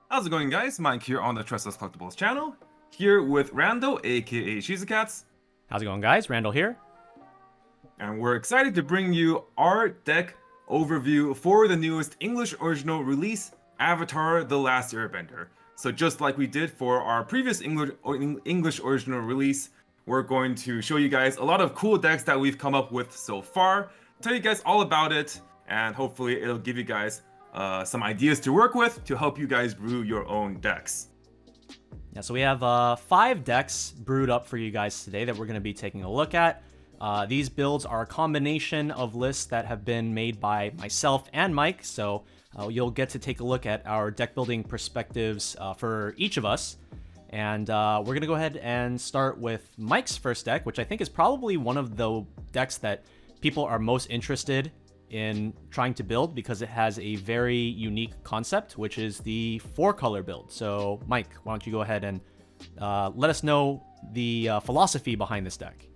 How's it going, guys? Mike here on the Tressa's Collectibles channel, here with Randall, aka Shizukats, How's it going, guys? Randall here. and we're excited to bring you our deck overview for the newest English original release, Avatar: The Last Airbender. So just like we did for our previous English original release, we're going to show you guys a lot of cool decks that we've come up with so far, tell you guys all about it, and hopefully it'll give you guys some ideas to work with to help you guys brew your own decks. Yeah, so we have 5 decks brewed up for you guys today that we're going to be taking a look at. These builds are a combination of lists that have been made by myself and Mike, so you'll get to take a look at our deck building perspectives for each of us. And we're going to go ahead and start with Mike's first deck, which I think is probably one of the decks that people are most interested in trying to build because it has a very unique concept, which is the 4-color build. So Mike, why don't you go ahead and let us know the philosophy behind this deck.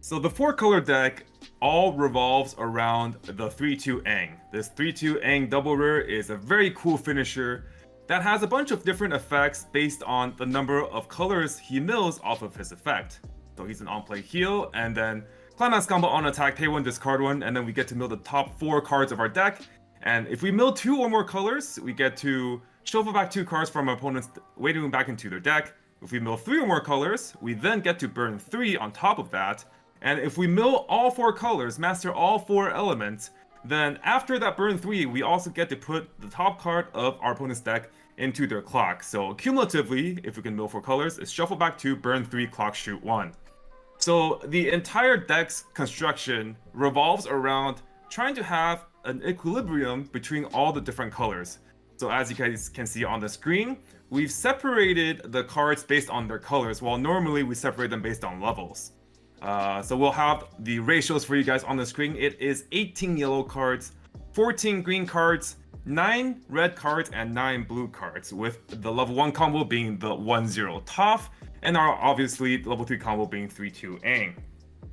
So the 4-color deck all revolves around the 3/2 Aang. This 3/2 Aang double rare is a very cool finisher that has a bunch of different effects based on the number of colors he mills off of his effect. So he's an on-play heal, and then climax combo on attack, pay 1, discard 1, and then we get to mill the top 4 cards of our deck. And if we mill 2 or more colors, we get to shuffle back 2 cards from our opponent's waiting back into their deck. If we mill 3 or more colors, we then get to burn 3 on top of that. And if we mill all 4 colors, master all 4 elements, then after that burn 3, we also get to put the top card of our opponent's deck into their clock. So cumulatively, if we can mill 4 colors, it's shuffle back 2, burn 3, clock shoot 1. So the entire deck's construction revolves around trying to have an equilibrium between all the different colors. So as you guys can see on the screen, we've separated the cards based on their colors, while normally we separate them based on levels. So we'll have the ratios for you guys on the screen. It is 18 yellow cards, 14 green cards, 9 red cards, and 9 blue cards, with the level 1 combo being the 1/0 Toph, and our obviously level 3 combo being 3/2 Aang.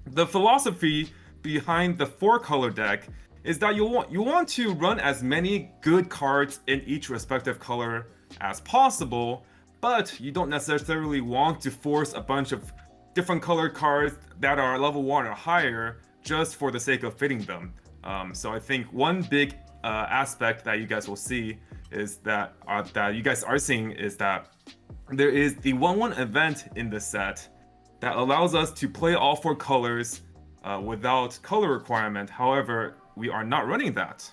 The philosophy behind the 4-color deck is that you want to run as many good cards in each respective color as possible, but you don't necessarily want to force a bunch of different colored cards that are level 1 or higher just for the sake of fitting them. So I think one big aspect that you guys will see is that you guys are seeing is that there is the 1/1 event in the set that allows us to play all 4 colors without color requirement. However, we are not running that.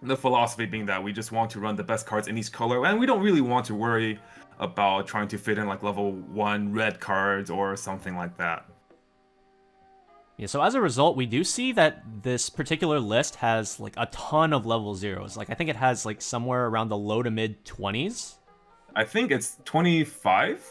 The philosophy being that we just want to run the best cards in each color, and we don't really want to worry about trying to fit in like level 1 red cards or something like that. Yeah, so as a result, we do see that this particular list has like a ton of level 0s. Like I think it has like somewhere around the low to mid 20s. I think it's 25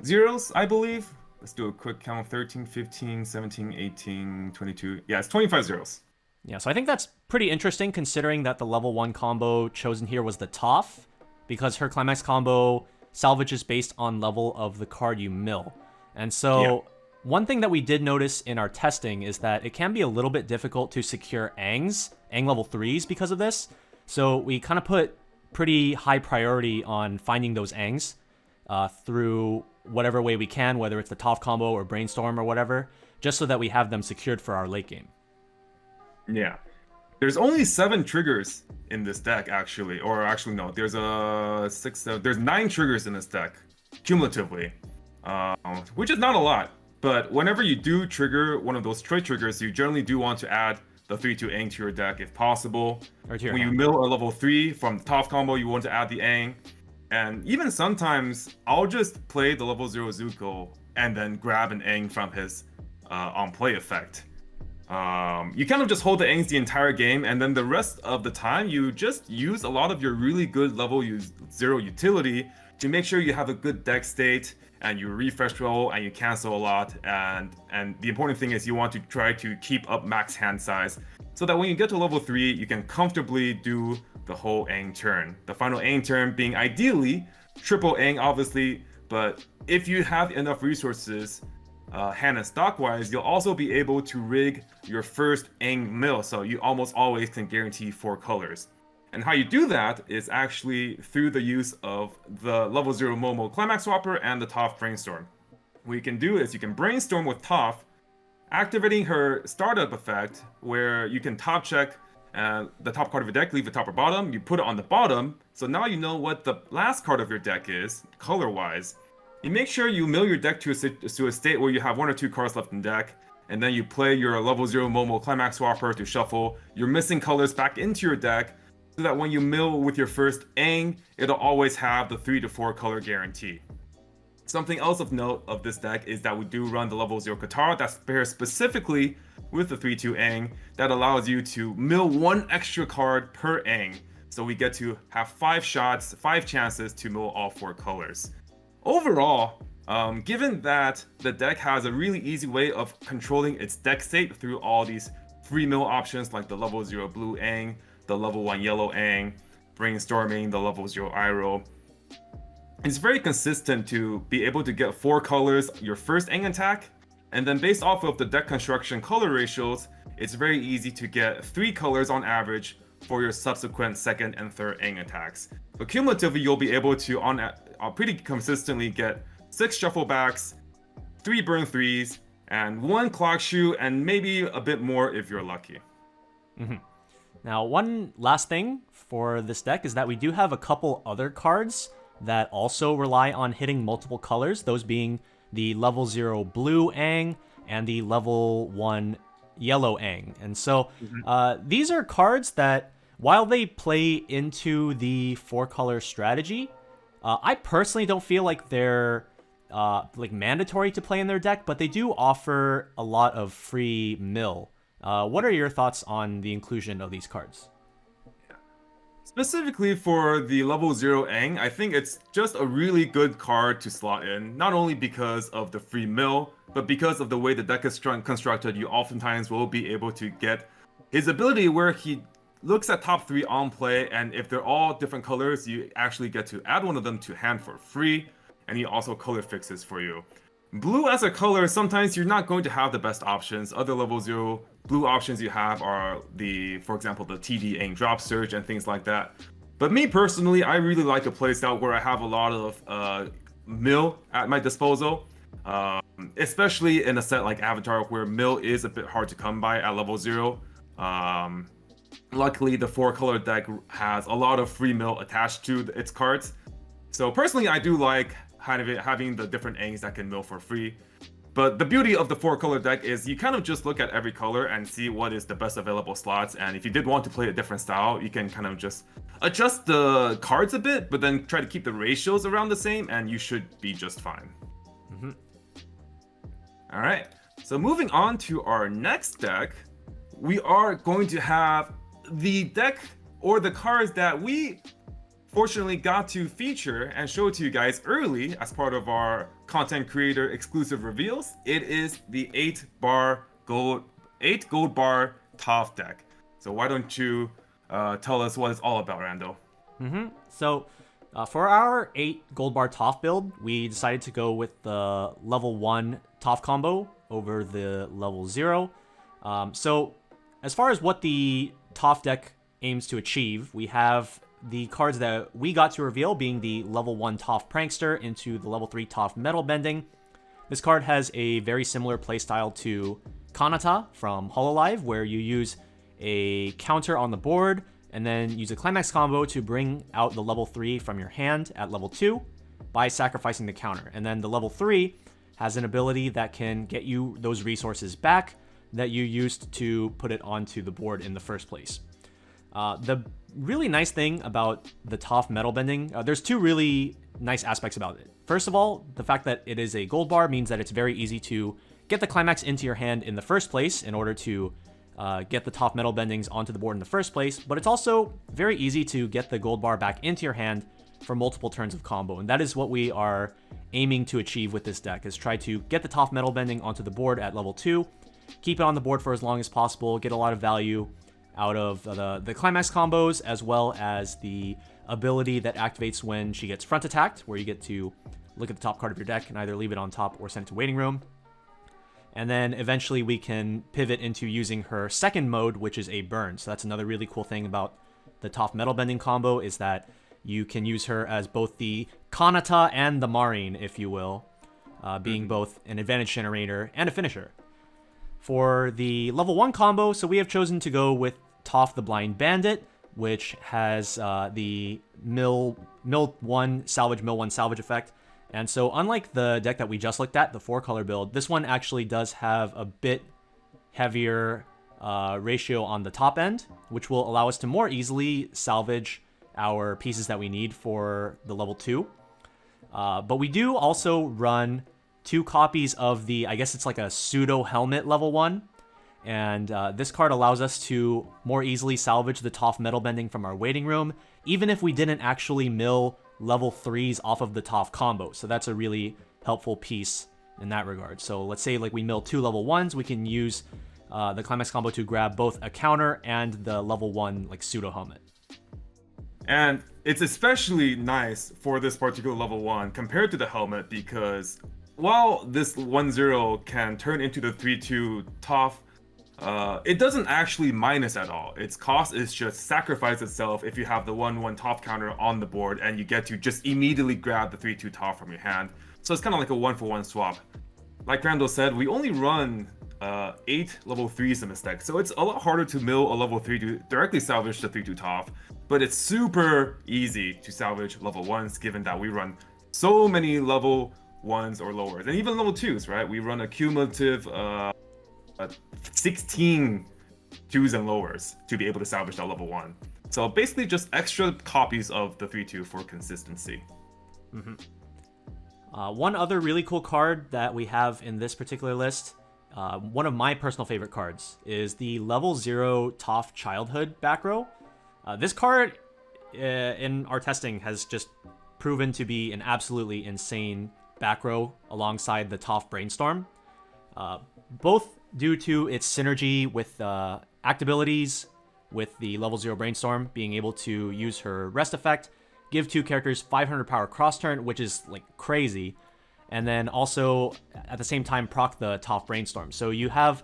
zeros, I believe. Let's do a quick count. 13, 15, 17, 18, 22. Yeah, it's 25 zeros. Yeah, so I think that's pretty interesting considering that the level 1 combo chosen here was the Toph, because her climax combo salvages based on level of the card you mill. And so one thing that we did notice in our testing is that it can be a little bit difficult to secure Aang level 3s because of this. So we kind of put pretty high priority on finding those Aangs through whatever way we can, whether it's the Toph combo or Brainstorm or whatever, just so that we have them secured for our late game. Yeah. There's only 7 triggers in this deck, actually. Or actually, no. There's there's 9 triggers in this deck, cumulatively. Which is not a lot. But whenever you do trigger one of those trade triggers, you generally do want to add the 3/2 Aang to your deck if possible. When you mill a level 3 from the Toph combo, you want to add the Aang. And even sometimes, I'll just play the level 0 Zuko and then grab an Aang from his on-play effect. You kind of just hold the Aangs the entire game, and then the rest of the time, you just use a lot of your really good level 0 utility to make sure you have a good deck state, and you refresh roll, and you cancel a lot, and the important thing is you want to try to keep up max hand size, so that when you get to level 3, you can comfortably do the whole Aang turn. The final Aang turn being ideally triple Aang, obviously, but if you have enough resources, hand and stock wise, you'll also be able to rig your first Aang mill, so you almost always can guarantee 4 colors. And how you do that is actually through the use of the level 0 Momo Climax Swapper and the Toph Brainstorm. What you can do is you can brainstorm with Toph, activating her startup effect, where you can top check the top card of your deck, leave it top or bottom, you put it on the bottom, so now you know what the last card of your deck is, color-wise. You make sure you mill your deck to a state where you have 1 or 2 cards left in deck, and then you play your level 0 Momo Climax Swapper to shuffle your missing colors back into your deck, so that when you mill with your first Aang, it'll always have the 3 to 4 color guarantee. Something else of note of this deck is that we do run the level 0 Katara that pairs specifically with the 3/2 Aang that allows you to mill 1 extra card per Aang. So we get to have 5 shots, 5 chances to mill all 4 colors. Overall, given that the deck has a really easy way of controlling its deck state through all these free mill options like the level 0 blue Aang, the level 1 yellow Aang, brainstorming, the level 0 Iroh, it's very consistent to be able to get 4 colors your first Aang attack, and then based off of the deck construction color ratios, it's very easy to get 3 colors on average for your subsequent second and third Aang attacks. So cumulatively, you'll be able to pretty consistently get 6 shuffle backs, 3 burn 3s, and 1 clock shoe, and maybe a bit more if you're lucky. Now, one last thing for this deck is that we do have a couple other cards that also rely on hitting multiple colors, those being the level 0 blue Aang and the level 1 yellow Aang. And so these are cards that, while they play into the 4-color strategy, I personally don't feel like they're like mandatory to play in their deck, but they do offer a lot of free mill. What are your thoughts on the inclusion of these cards? Specifically for the level 0 Aang, I think it's just a really good card to slot in, not only because of the free mill, but because of the way the deck is constructed. You oftentimes will be able to get his ability where he looks at top 3 on play, and if they're all different colors, you actually get to add one of them to hand for free, and he also color fixes for you. Blue as a color, sometimes you're not going to have the best options. Other level 0 blue options you have are for example, the TD Aang Drop Surge and things like that. But me personally, I really like a playstyle where I have a lot of mill at my disposal. Especially in a set like Avatar where mill is a bit hard to come by at level 0. Luckily, the 4-color deck has a lot of free mill attached to its cards. So personally, I do like having the different Aangs that can mill for free. But the beauty of the 4-color deck is you kind of just look at every color and see what is the best available slots. And if you did want to play a different style, you can kind of just adjust the cards a bit, but then try to keep the ratios around the same, and you should be just fine. All right, so moving on to our next deck, we are going to have the deck or the cards that we fortunately got to feature and show to you guys early as part of our content creator exclusive reveals. It is the 8 gold bar Toph deck. So why don't you tell us what it's all about, Rando? So for our 8 gold bar Toph build, we decided to go with the level 1 Toph combo over the level 0. So as far as what the Toph deck aims to achieve, we have the cards that we got to reveal being the level 1 Toph Prankster into the level 3 Toph Metal Bending. This card has a very similar playstyle to Kanata from Hololive, where you use a counter on the board and then use a climax combo to bring out the level 3 from your hand at level 2 by sacrificing the counter. And then the level 3 has an ability that can get you those resources back that you used to put it onto the board in the first place. The really nice thing about the Toph Metal Bending, there's 2 really nice aspects about it. First of all, the fact that it is a gold bar means that it's very easy to get the climax into your hand in the first place in order to get the Toph Metal Bendings onto the board in the first place, but it's also very easy to get the gold bar back into your hand for multiple turns of combo, and that is what we are aiming to achieve with this deck, is try to get the Toph Metal Bending onto the board at level 2, keep it on the board for as long as possible, get a lot of value out of the climax combos, as well as the ability that activates when she gets front attacked, where you get to look at the top card of your deck and either leave it on top or send it to waiting room. And then eventually we can pivot into using her second mode, which is a burn. So that's another really cool thing about the Toph metal bending combo is that you can use her as both the Kanata and the Marine, if you will, being both an advantage generator and a finisher. For the level 1 combo, so we have chosen to go with Toph the Blind Bandit, which has the mill 1 salvage effect. And so unlike the deck that we just looked at, the 4-color build, this one actually does have a bit heavier ratio on the top end, which will allow us to more easily salvage our pieces that we need for the level 2. But we do also run 2 copies of the, I guess it's like a pseudo helmet level 1. And this card allows us to more easily salvage the Toph metal bending from our waiting room, even if we didn't actually mill level 3s off of the Toph combo. So that's a really helpful piece in that regard. So let's say like we mill 2 level 1s, we can use the Climax combo to grab both a counter and the level 1 like pseudo helmet. And it's especially nice for this particular level 1 compared to the helmet, because while this 1-0 can turn into the 3-2 Toph, it doesn't actually minus at all. Its cost is just sacrifice itself if you have the 1-1 Toph counter on the board and you get to just immediately grab the 3-2 Toph from your hand. So it's kind of like a 1-for-1 swap. Like Randall said, we only run 8 level 3s in this deck, so it's a lot harder to mill a level 3 to directly salvage the 3-2 Toph, but it's super easy to salvage level 1s given that we run so many level 1s or lowers, and even level 2s, right? We run a cumulative 16 2s and lowers to be able to salvage that level 1. So basically just extra copies of the 3-2 for consistency. One other really cool card that we have in this particular list, one of my personal favorite cards, is the level 0 Toph Childhood back row. This card in our testing has just proven to be an absolutely insane back row alongside the Toph Brainstorm. Both due to its synergy with act abilities, with the level 0 Brainstorm being able to use her rest effect, give 2 characters 500 power cross turn, which is like crazy, and then also at the same time proc the Toph Brainstorm. So you have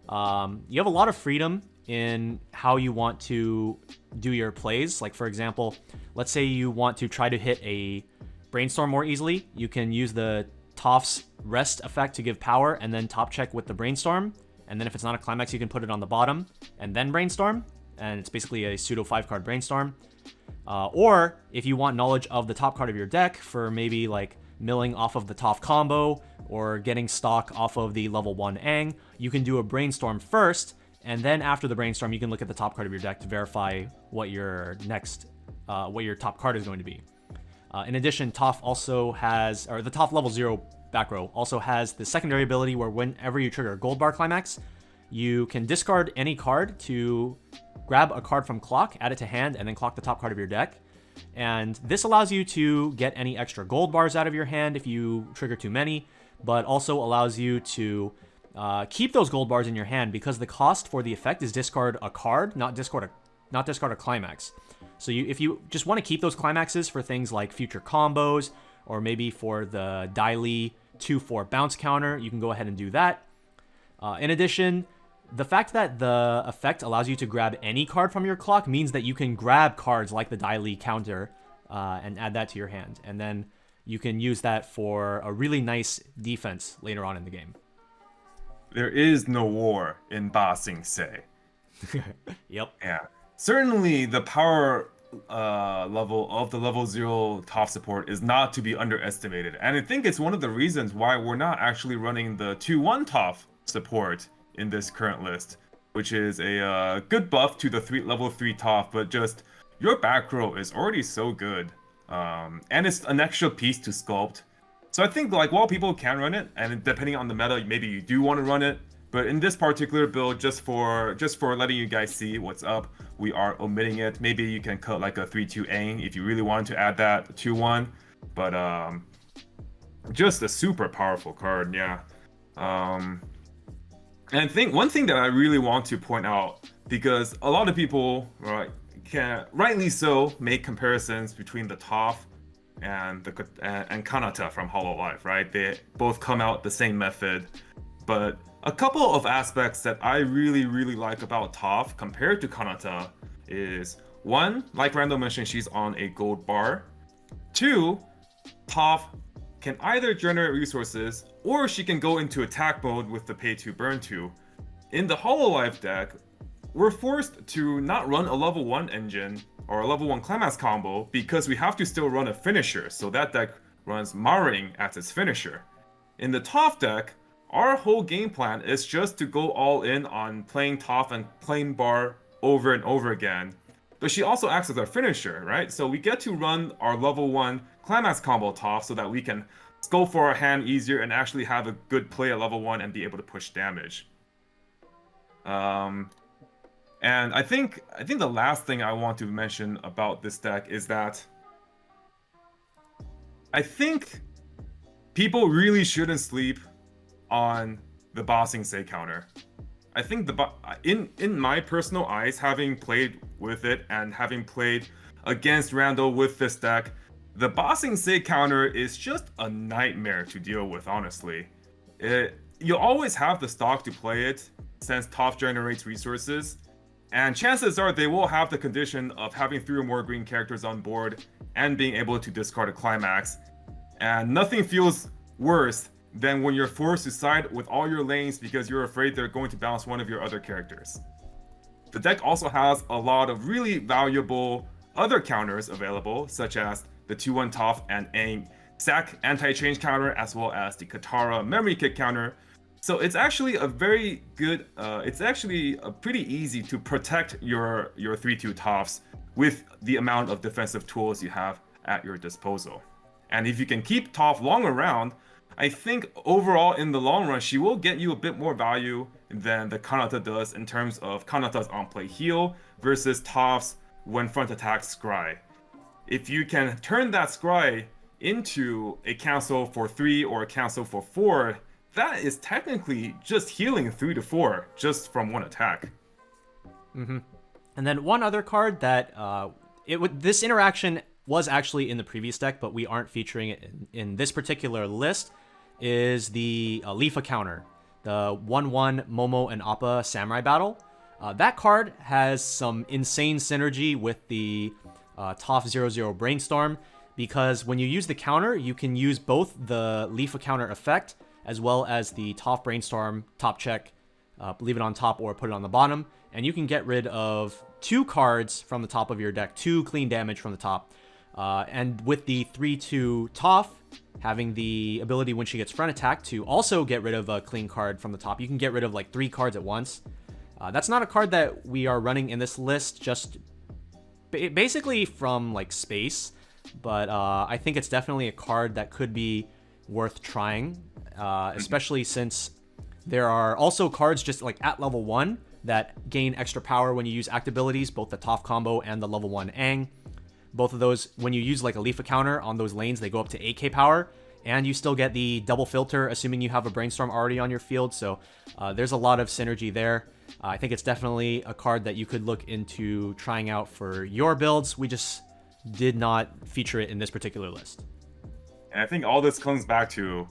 a lot of freedom in how you want to do your plays. Like for example, let's say you want to try to hit a Brainstorm more easily, you can use the Toph's rest effect to give power and then top check with the Brainstorm, and then if it's not a climax you can put it on the bottom and then Brainstorm, and it's basically a pseudo 5-card Brainstorm. Or if you want knowledge of the top card of your deck for maybe like milling off of the Toph combo or getting stock off of the level 1 Aang, you can do a Brainstorm first, and then after the Brainstorm you can look at the top card of your deck to verify what your top card is going to be. In addition, Toph also has, or the Toph level 0 back row also has the secondary ability where whenever you trigger a Goldbar climax, you can discard any card to grab a card from clock, add it to hand, and then clock the top card of your deck. And this allows you to get any extra gold bars out of your hand if you trigger too many, but also allows you to keep those gold bars in your hand because the cost for the effect is discard a card, not discard a climax. So if you just want to keep those climaxes for things like future combos, or maybe for the Daily 2-4 bounce counter, you can go ahead and do that. In addition, the fact that the effect allows you to grab any card from your clock means that you can grab cards like the Daily counter and add that to your hand. And then you can use that for a really nice defense later on in the game. There is no war in Ba Sing Se. Yep. Yeah. Certainly, the power level of the level 0 Toph support is not to be underestimated. And I think it's one of the reasons why we're not actually running the 2-1 Toph support in this current list, which is a good buff to the level 3 Toph, but just your back row is already so good. And it's an extra piece to sculpt. So I think like while people can run it, and depending on the meta, maybe you do want to run it, but in this particular build, just for letting you guys see what's up, we are omitting it. Maybe you can cut like a 3-2 Aang if you really want to add that 2-1. But just a super powerful card, yeah. And I think one thing that I really want to point out, because a lot of people, right, can rightly so make comparisons between the Toph and Kanata from Hololive, right? They both come out the same method, but a couple of aspects that I really like about Toph compared to Kanata is, one, like Randall mentioned, she's on a gold bar. Two, Toph can either generate resources or she can go into attack mode with the pay 2 burn 2. In the Hololive deck, we're forced to not run a level 1 engine or a level 1 climax combo because we have to still run a finisher, so that deck runs Marring as its finisher. In the Toph deck, our whole game plan is just to go all in on playing Toph and playing Bar over and over again. But she also acts as our finisher, right? So we get to run our level 1 climax combo Toph so that we can go for our hand easier and actually have a good play at level 1 and be able to push damage. And I think the last thing I want to mention about this deck is that I think people really shouldn't sleep on the Ba Sing Se counter. I think in my personal eyes, having played with it and having played against Randall with this deck, the Ba Sing Se counter is just a nightmare to deal with, honestly. You always have the stock to play it since Toph generates resources, and chances are they will have the condition of having 3 or more green characters on board and being able to discard a climax. And nothing feels worse than when you're forced to side with all your lanes because you're afraid they're going to bounce one of your other characters. The deck also has a lot of really valuable other counters available, such as the 2-1 Toph and Aang sack anti-change counter, as well as the Katara memory kick counter. So it's actually a very good, it's actually pretty easy to protect your 3-2 Tophs with the amount of defensive tools you have at your disposal. And if you can keep Toph long around, I think overall in the long run, she will get you a bit more value than the Kanata does in terms of Kanata's on-play heal versus Toph's when front attack scry. If you can turn that scry into a cancel for 3 or a cancel for 4, that is technically just healing 3 to 4 just from one attack. And then one other card that this interaction was actually in the previous deck, but we aren't featuring it in this particular list, is the Lifa counter, the 1-1 Momo and Appa Samurai battle. That card has some insane synergy with the Toph 0-0 Brainstorm, because when you use the counter, you can use both the Lifa counter effect as well as the Toph Brainstorm top check, leave it on top or put it on the bottom, and you can get rid of 2 cards from the top of your deck, 2 clean damage from the top. And with the 3-2 Toph having the ability when she gets front attack to also get rid of a clean card from the top, you can get rid of like 3 cards at once. That's not a card that we are running in this list, just basically from like space, but I think it's definitely a card that could be worth trying, especially since there are also cards just like at level 1 that gain extra power when you use act abilities, both the Toph combo and the level 1 Aang. Both of those, when you use like a Lifa counter on those lanes, they go up to 8k power, and you still get the double filter, assuming you have a Brainstorm already on your field, so there's a lot of synergy there. I think it's definitely a card that you could look into trying out for your builds. We just did not feature it in this particular list. And I think all this comes back to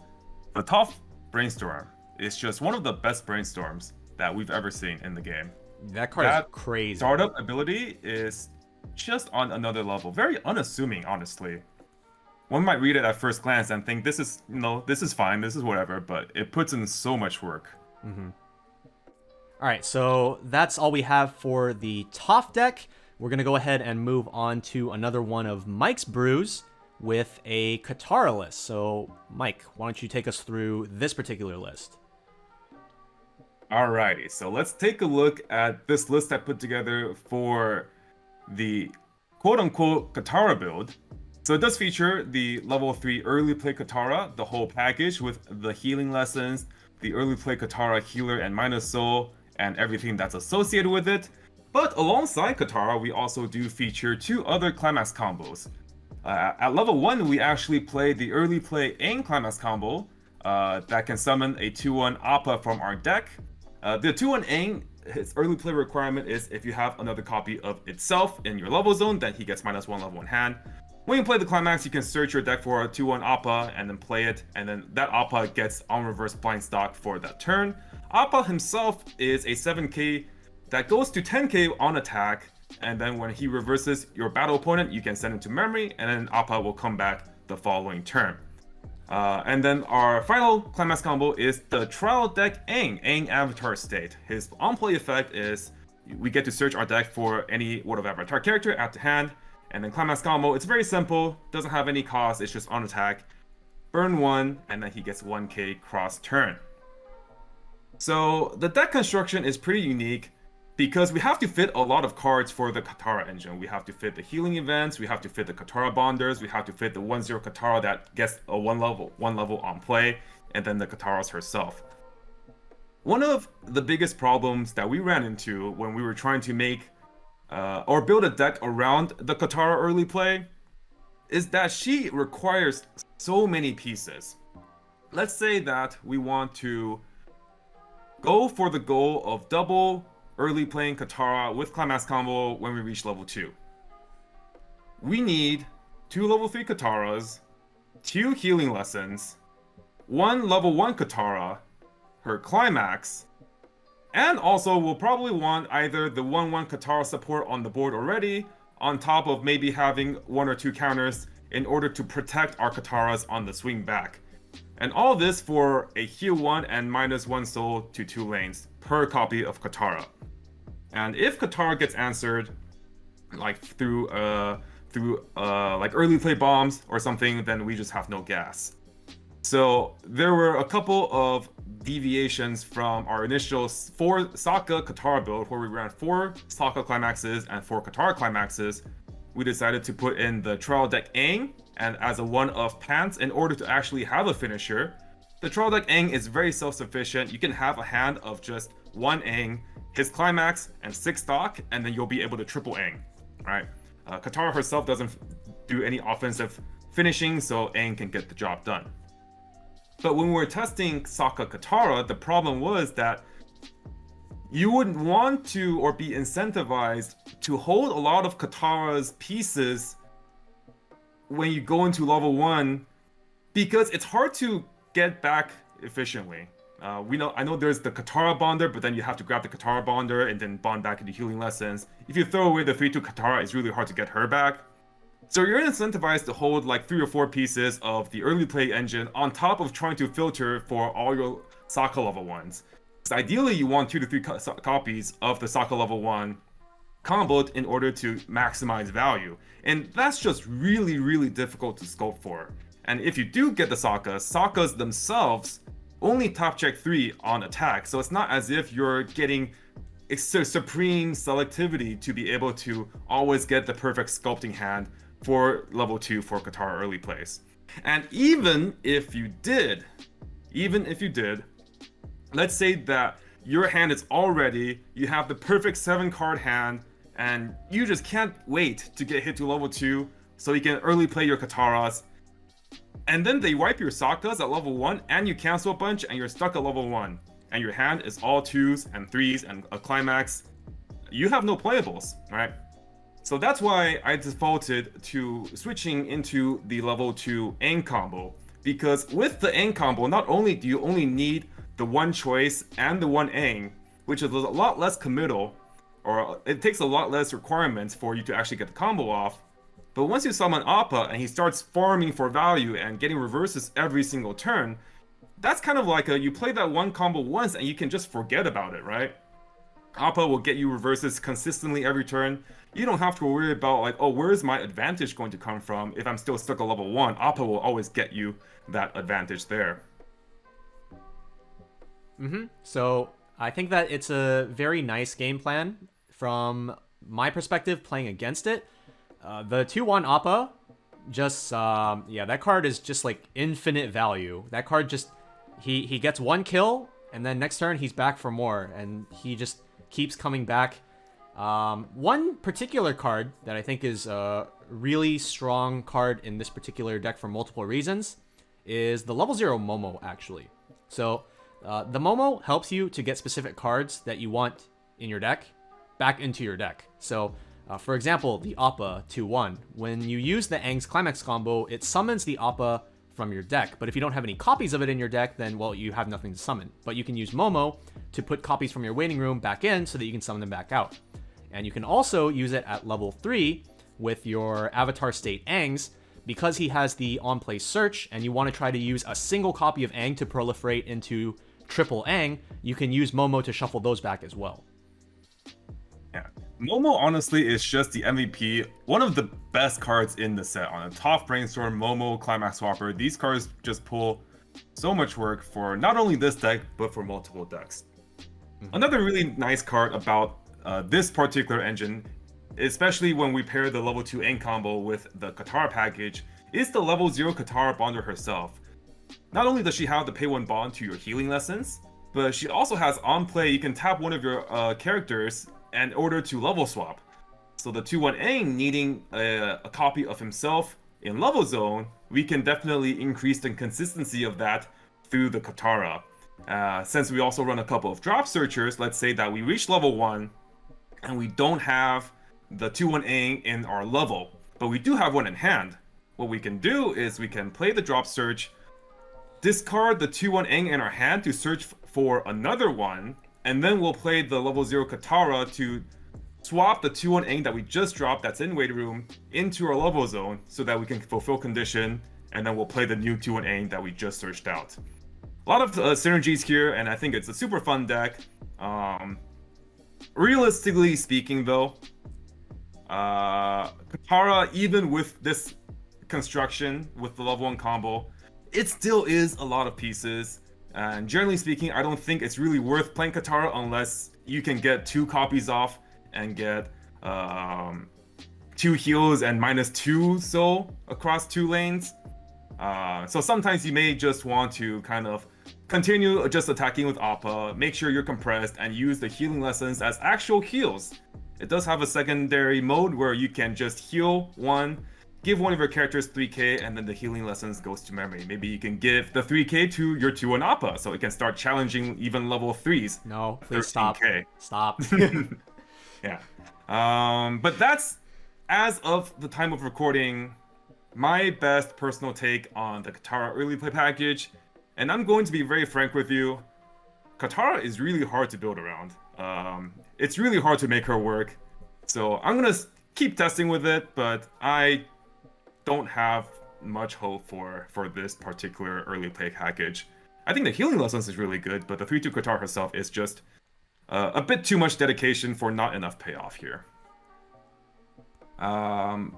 the Toph Brainstorm is just one of the best Brainstorms that we've ever seen in the game. That card is crazy. Startup ability is just on another level. Very unassuming, honestly. One might read it at first glance and think this is, this is fine, this is whatever, but it puts in so much work. All right, so that's all we have for the Toph deck. We're going to go ahead and move on to another one of Mike's brews with a Katara list. So, Mike, why don't you take us through this particular list? Alrighty, so let's take a look at this list I put together for the quote-unquote Katara build. So it does feature the level 3 early play Katara, the whole package with the healing lessons, the early play Katara healer and minus soul, and everything that's associated with it. But alongside Katara, we also do feature 2 other climax combos. At level 1, we actually play the early play Aang climax combo that can summon a 2-1 Appa from our deck. The 2-1 Aang, his early play requirement is if you have another copy of itself in your level zone, then he gets -1 level 1 hand. When you play the climax, you can search your deck for a 2-1 Appa and then play it, and then that Appa gets on reverse blind stock for that turn. Appa himself is a 7k that goes to 10k on attack and then when he reverses your battle opponent, you can send it to memory, and then Appa will come back the following turn. And then our final climax combo is the trial deck Aang Avatar State. His on-play effect is we get to search our deck for any World of Avatar character at the hand, and then climax combo, it's very simple, doesn't have any cost, it's just on attack. Burn 1, and then he gets 1k cross turn. So the deck construction is pretty unique because we have to fit a lot of cards for the Katara engine. We have to fit the healing events, we have to fit the Katara bonders, we have to fit the 1/0 Katara that gets a one level on play, and then the Katara's herself. One of the biggest problems that we ran into when we were trying to make or build a deck around the Katara early play is that she requires so many pieces. Let's say that we want to go for the goal of double early playing Katara with climax combo when we reach level 2. We need 2 level 3 Kataras, 2 healing lessons, 1 level 1 Katara, her climax, and also we'll probably want either the 1/1 Katara support on the board already, on top of maybe having 1 or 2 counters in order to protect our Kataras on the swing back. And all this for a heal 1 and -1 soul to 2 lanes per copy of Katara. And if Katara gets answered, like through like early play bombs or something, then we just have no gas. So there were a couple of deviations from our initial 4 Sokka Katara build, where we ran 4 Sokka climaxes and 4 Katara climaxes. We decided to put in the trial deck Aang, and as a one of pants in order to actually have a finisher. The trial deck Aang is very self-sufficient. You can have a hand of just 1 Aang, his climax, and 6 stock, and then you'll be able to triple Aang. Right? Katara herself doesn't do any offensive finishing, so Aang can get the job done. But when we were testing Sokka Katara, the problem was that you wouldn't want to or be incentivized to hold a lot of Katara's pieces when you go into level 1, because it's hard to get back efficiently. I know there's the Katara bonder, but then you have to grab the Katara bonder and then bond back into healing lessons. If you throw away the 3/2 Katara, it's really hard to get her back. So you're incentivized to hold like 3 or 4 pieces of the early play engine on top of trying to filter for all your Sokka level 1s. So ideally you want 2 to 3 copies of the Sokka level 1 comboed in order to maximize value. And that's just really, really difficult to scope for. And if you do get the Sokkas themselves only top check 3 on attack. So it's not as if you're getting supreme selectivity to be able to always get the perfect sculpting hand for level 2 for Katara early plays. And even if you did, let's say that your hand is all ready, you have the perfect 7 card hand, and you just can't wait to get hit to level 2 so you can early play your Kataras. And then they wipe your Sokkas at level 1 and you cancel a bunch and you're stuck at level 1. And your hand is all 2s and 3s and a climax. You have no playables, right? So that's why I defaulted to switching into the level 2 Aang combo. Because with the Aang combo, not only do you only need the 1 choice and the 1 Aang, which is a lot less committal, or it takes a lot less requirements for you to actually get the combo off. But once you summon Appa and he starts farming for value and getting reverses every single turn, that's kind of like you play that 1 combo once and you can just forget about it, right? Appa will get you reverses consistently every turn. You don't have to worry about like, oh, where is my advantage going to come from if I'm still stuck at level 1? Appa will always get you that advantage there. So I think that it's a very nice game plan from my perspective playing against it. The 2/1 Appa, just that card is just like infinite value. That card just he gets 1 kill and then next turn he's back for more, and he just keeps coming back. One particular card that I think is a really strong card in this particular deck for multiple reasons is the level 0 Momo, actually. So the Momo helps you to get specific cards that you want in your deck back into your deck. So for example, the Appa 2/1. When you use the Aang's Climax combo, it summons the Appa from your deck. But if you don't have any copies of it in your deck, then, well, you have nothing to summon. But you can use Momo to put copies from your waiting room back in so that you can summon them back out. And you can also use it at level 3 with your avatar state Aang's, because he has the on-play search and you want to try to use a single copy of Aang to proliferate into triple Aang, you can use Momo to shuffle those back as well. Yeah, Momo honestly is just the MVP. One of the best cards in the set. On a Toph, Brainstorm, Momo, Climax Swapper, these cards just pull so much work for not only this deck, but for multiple decks. Another really nice card about this particular engine, especially when we pair the level 2 Aang combo with the Katara package, is the level 0 Katara Bonder herself. Not only does she have the pay 1 bond to your healing lessons, but she also has on play, you can tap one of your characters in order to level swap. So the 2-1 Aang needing a copy of himself in level zone, we can definitely increase the consistency of that through the Katara. Since we also run a couple of drop searchers, let's say that we reach level 1 and we don't have the 2-1 Aang in our level, but we do have one in hand. What we can do is we can play the drop search, discard the 2-1 Aang in our hand to search for another one, and then we'll play the level 0 Katara to swap the 2-1 Aang that we just dropped that's in Wait Room into our level zone so that we can fulfill condition, and then we'll play the new 2-1 Aang that we just searched out. A lot of synergies here, and I think it's a super fun deck. Realistically speaking though, Katara, even with this construction, with the level 1 combo, it still is a lot of pieces. And generally speaking, I don't think it's really worth playing Katara unless you can get 2 copies off and get 2 heals and -2 soul across 2 lanes. So sometimes you may just want to kind of continue just attacking with Appa, make sure you're compressed, and use the healing lessons as actual heals. It does have a secondary mode where you can just heal 1, give one of your characters 3k, and then the healing lessons goes to memory. Maybe you can give the 3k to your 2-1 Appa, so it can start challenging even level 3s. No, please stop. Stop. Yeah. But that's, as of the time of recording, my best personal take on the Katara early play package. And I'm going to be very frank with you, Katara is really hard to build around. It's really hard to make her work. So I'm going to keep testing with it, but I don't have much hope for this particular early play package. I think the healing lessons is really good, but the 3-2 Katara herself is just a bit too much dedication for not enough payoff here.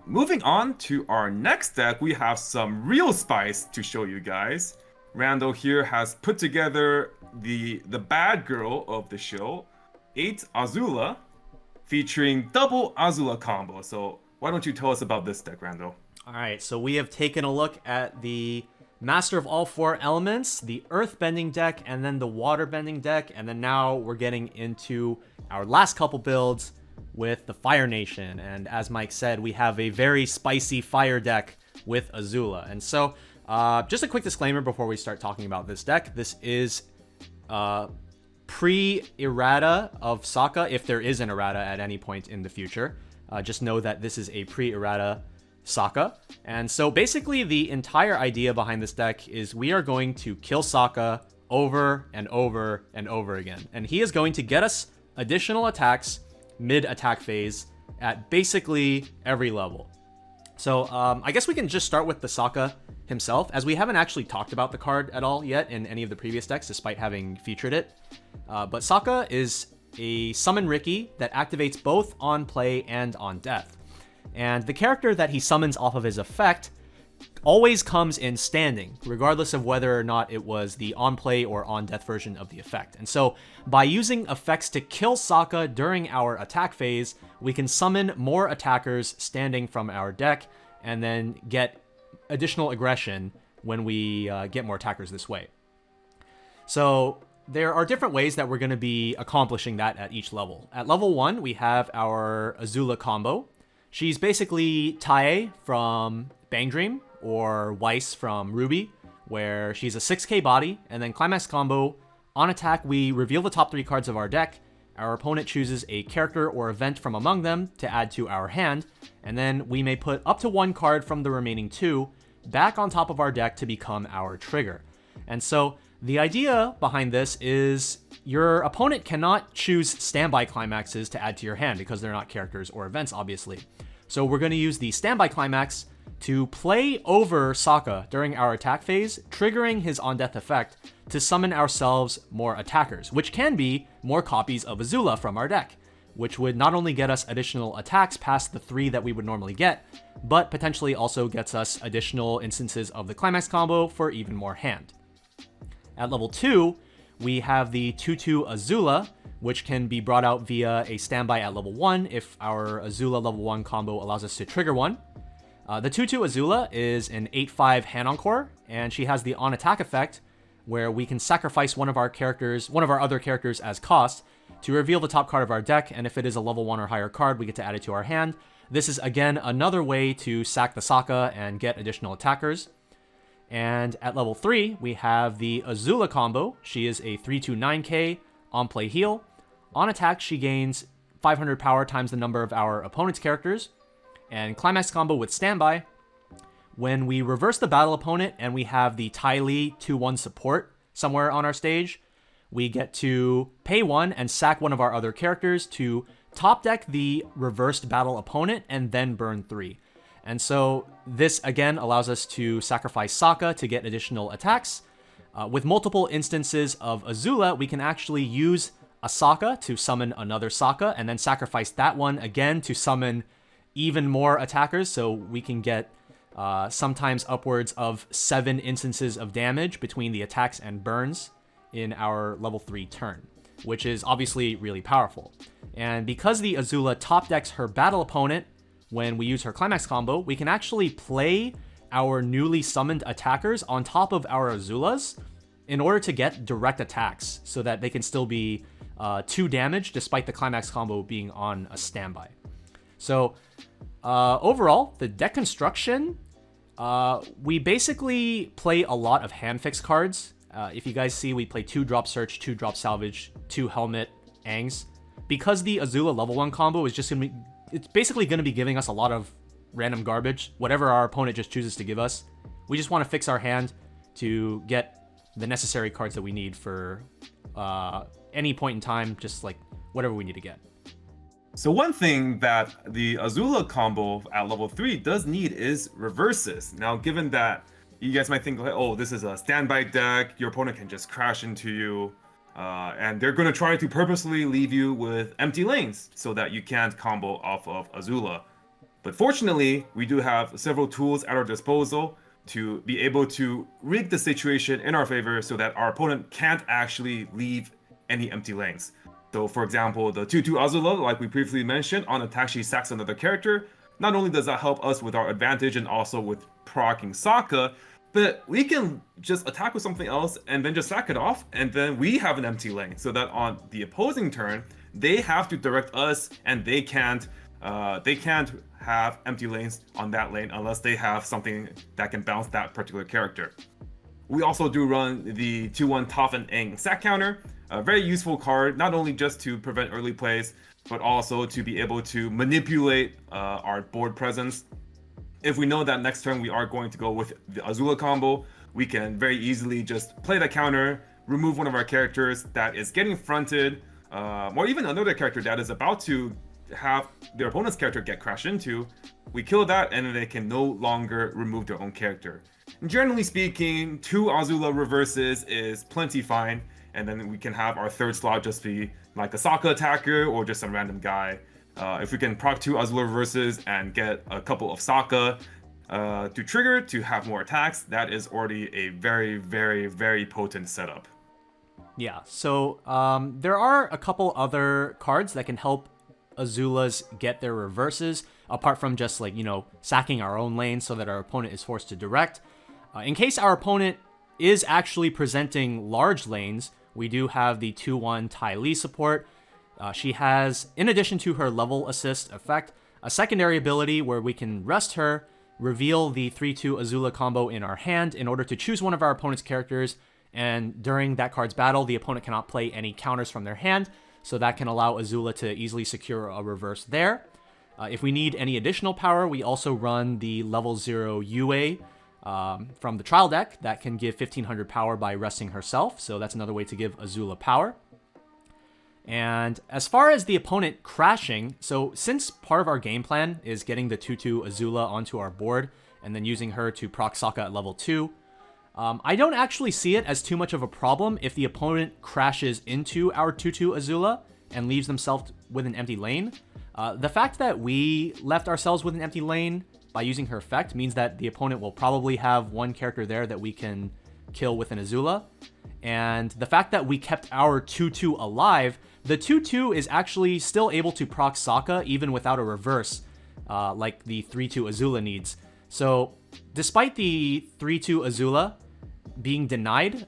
Moving on to our next deck, we have some real spice to show you guys. Randall here has put together the bad girl of the show, 8 Azula, featuring double Azula combo. So why don't you tell us about this deck, Randall? Alright, so we have taken a look at the Master of all 4 elements, the Earthbending deck, and then the Waterbending deck, and then now we're getting into our last couple builds with the Fire Nation. And as Mike said, we have a very spicy fire deck with Azula. And so, just a quick disclaimer before we start talking about this deck. This is pre-errata of Sokka, if there is an errata at any point in the future. Just know that this is a pre-errata Sokka. And so basically the entire idea behind this deck is we are going to kill Sokka over and over and over again. And he is going to get us additional attacks mid-attack phase at basically every level. So I guess we can just start with the Sokka himself, as we haven't actually talked about the card at all yet in any of the previous decks, despite having featured it. But Sokka is a summon Ricky that activates both on play and on death. And the character that he summons off of his effect always comes in standing, regardless of whether or not it was the on-play or on-death version of the effect. And so, by using effects to kill Sokka during our attack phase, we can summon more attackers standing from our deck, and then get additional aggression when we get more attackers this way. So, there are different ways that we're going to be accomplishing that at each level. At level 1, we have our Azula combo. She's basically Tae from Bang Dream, or Weiss from Ruby, where she's a 6k body, and then climax combo. On attack, we reveal the top 3 cards of our deck. Our opponent chooses a character or event from among them to add to our hand, and then we may put up to 1 card from the remaining 2 back on top of our deck to become our trigger. And so The idea behind this is your opponent cannot choose standby climaxes to add to your hand because they're not characters or events, obviously. So we're going to use the standby climax to play over Sokka during our attack phase, triggering his on-death effect to summon ourselves more attackers, which can be more copies of Azula from our deck, which would not only get us additional attacks past the 3 that we would normally get, but potentially also gets us additional instances of the climax combo for even more hand. At level 2, we have the 2/2 Azula, which can be brought out via a standby at level 1 if our Azula level 1 combo allows us to trigger one. The 2/2 Azula is an 8/5 hand encore, and she has the on attack effect where we can sacrifice one of our other characters as cost to reveal the top card of our deck, and if it is a level 1 or higher card, we get to add it to our hand. This is again another way to sack the Sokka and get additional attackers. And at level 3, we have the Azula combo. She is a 3/2/9k on play heal. On attack, she gains 500 power times the number of our opponent's characters. And climax combo with standby. When we reverse the battle opponent and we have the Ty Lee 2/1 support somewhere on our stage, we get to pay 1 and sack one of our other characters to top deck the reversed battle opponent and then burn 3. And so this again allows us to sacrifice Sokka to get additional attacks. With multiple instances of Azula, we can actually use a Sokka to summon another Sokka and then sacrifice that one again to summon even more attackers. So we can get sometimes upwards of 7 instances of damage between the attacks and burns in our level 3 turn, which is obviously really powerful. And because the Azula top decks her battle opponent when we use her climax combo, we can actually play our newly summoned attackers on top of our Azulas in order to get direct attacks so that they can still be 2 damage despite the climax combo being on a standby. So overall, the deck construction, we basically play a lot of hand fix cards. If you guys see, we play 2 drop search, 2 drop salvage, 2 helmet, Aangs. Because the Azula level 1 combo is just gonna be, it's basically gonna be giving us a lot of random garbage, whatever our opponent just chooses to give us. We just want to fix our hand to get the necessary cards that we need for any point in time, just like whatever we need to get. So one thing that the Azula combo at level 3 does need is reverses. Now, given that you guys might think, like, oh, this is a standby deck, your opponent can just crash into you, and they're going to try to purposely leave you with empty lanes so that you can't combo off of Azula. But fortunately, we do have several tools at our disposal to be able to rig the situation in our favor so that our opponent can't actually leave any empty lanes. So for example, the 2/2 Azula, like we previously mentioned, on attack she sacks another character. Not only does that help us with our advantage and also with proccing Sokka, but we can just attack with something else and then just sack it off, and then we have an empty lane, so that on the opposing turn, they have to direct us, and they can't have empty lanes on that lane unless they have something that can bounce that particular character. We also do run the 2/1 Toph and Aang sack counter, a very useful card, not only just to prevent early plays, but also to be able to manipulate our board presence. If we know that next turn we are going to go with the Azula combo, we can very easily just play the counter, remove one of our characters that is getting fronted, or even another character that is about to have their opponent's character get crashed into. We kill that, and then they can no longer remove their own character. And generally speaking, 2 Azula reverses is plenty fine, and then we can have our third slot just be like a Sokka attacker or just some random guy. If we can proc 2 Azula reverses and get a couple of Sokka to trigger to have more attacks, that is already a very, very, very potent setup. Yeah, so there are a couple other cards that can help Azulas get their reverses, apart from just like, sacking our own lane so that our opponent is forced to direct. In case our opponent is actually presenting large lanes, we do have the 2/1 Ty Lee support. She has, in addition to her level assist effect, a secondary ability where we can rest her, reveal the 3/2 Azula combo in our hand in order to choose one of our opponent's characters, and during that card's battle, the opponent cannot play any counters from their hand, so that can allow Azula to easily secure a reverse there. If we need any additional power, we also run the level 0 UA from the trial deck that can give 1500 power by resting herself. So that's another way to give Azula power. And as far as the opponent crashing, so since part of our game plan is getting the 2/2 Azula onto our board and then using her to proc Sokka at level 2, I don't actually see it as too much of a problem if the opponent crashes into our 2/2 Azula and leaves themselves with an empty lane. The fact that we left ourselves with an empty lane by using her effect means that the opponent will probably have one character there that we can kill with an Azula. And the fact that we kept our 2/2 alive, the 2/2 is actually still able to proc Sokka even without a reverse, like the 3/2 Azula needs. So despite the 3/2 Azula being denied,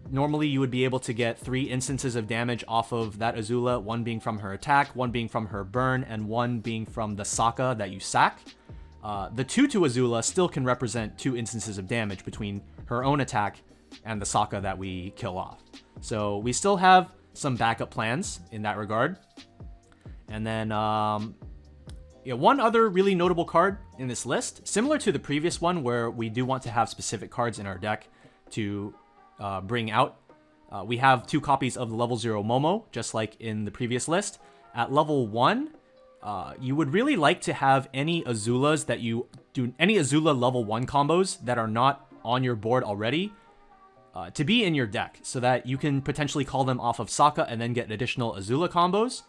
normally you would be able to get 3 instances of damage off of that Azula, one being from her attack, one being from her burn, and one being from the Sokka that you sack. The 2/2 Azula still can represent 2 instances of damage between her own attack and the Sokka that we kill off. So we still have some backup plans in that regard. And then one other really notable card in this list, similar to the previous one where we do want to have specific cards in our deck to bring out. We have 2 copies of the level 0 Momo, just like in the previous list. At level 1, you would really like to have any Azulas that you do, any Azula level 1 combos that are not on your board already, to be in your deck, so that you can potentially call them off of Sokka and then get additional Azula combos.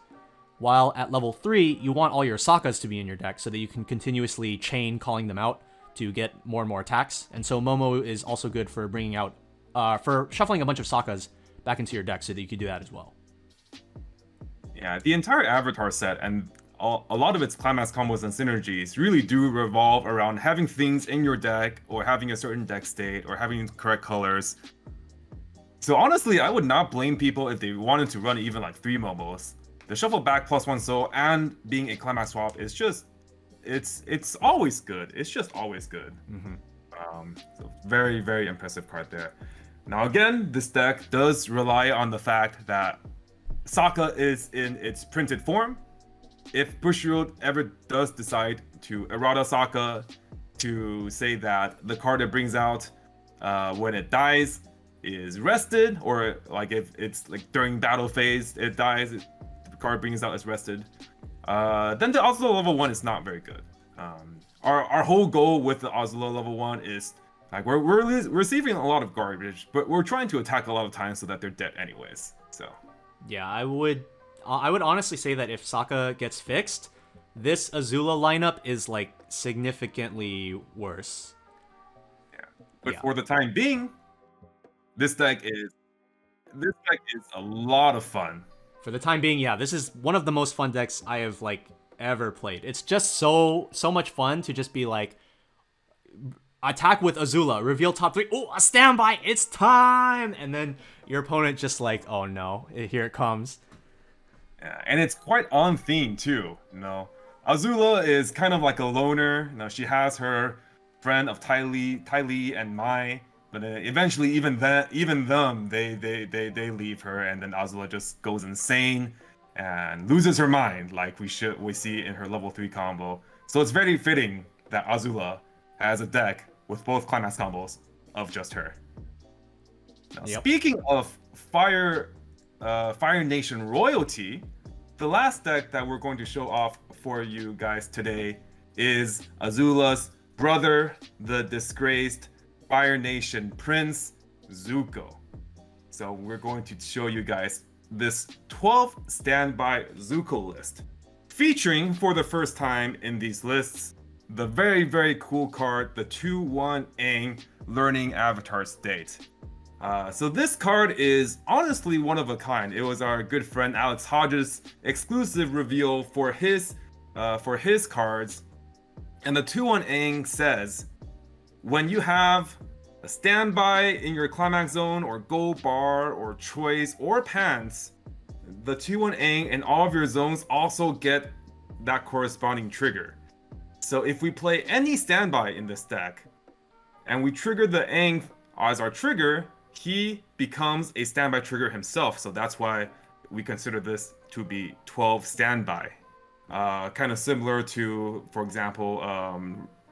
While at level 3, you want all your Sokkas to be in your deck so that you can continuously chain calling them out to get more and more attacks. And so Momo is also good for bringing out, for shuffling a bunch of Sokkas back into your deck so that you can do that as well. Yeah, the entire Avatar set and a lot of its climax combos and synergies really do revolve around having things in your deck or having a certain deck state or having correct colors. So honestly, I would not blame people if they wanted to run even like 3 Momos. The shuffle back +1 soul and being a climax swap is just, it's always good. It's just always good. So very, very impressive card there. Now again, this deck does rely on the fact that Sokka is in its printed form. If Bushiroad ever does decide to errata Sokka, to say that the card it brings out when it dies is rested, or like if it's like during battle phase it dies, the card brings out is rested, then the Azula level 1 is not very good. Our whole goal with the Azula level 1 is like we're receiving a lot of garbage, but we're trying to attack a lot of times so that they're dead anyways. So yeah, I would honestly say that if Sokka gets fixed, this Azula lineup is like significantly worse. Yeah, but for the time being, this deck is a lot of fun. For the time being, yeah, this is one of the most fun decks I have like ever played. It's just so much fun to just be like, attack with Azula, reveal top 3, oh, a standby, it's time, and then your opponent just like, oh no, here it comes. Yeah, and it's quite on theme too. Azula is kind of like a loner. She has her friend of Ty Lee and Mai, but eventually even them they leave her, and then Azula just goes insane and loses her mind, like we see in her level 3 combo. So it's very fitting that Azula has a deck with both climax combos of just her. Now, speaking of Fire Nation royalty, the last deck that we're going to show off for you guys today is Azula's brother, the disgraced Fire Nation Prince, Zuko. So we're going to show you guys this 12 standby Zuko list, featuring for the first time in these lists the very, very cool card, the 2/1 Aang Learning Avatar State. So this card is honestly one of a kind. It was our good friend Alex Hodges' exclusive reveal for his cards. And the 2/1 Aang says, when you have a standby in your climax zone or Goldbar or choice or pants, the 2/1 Aang in all of your zones also get that corresponding trigger. So if we play any standby in this deck and we trigger the Aang as our trigger, he becomes a standby trigger himself. So that's why we consider this to be 12 standby. Kind of similar to, for example,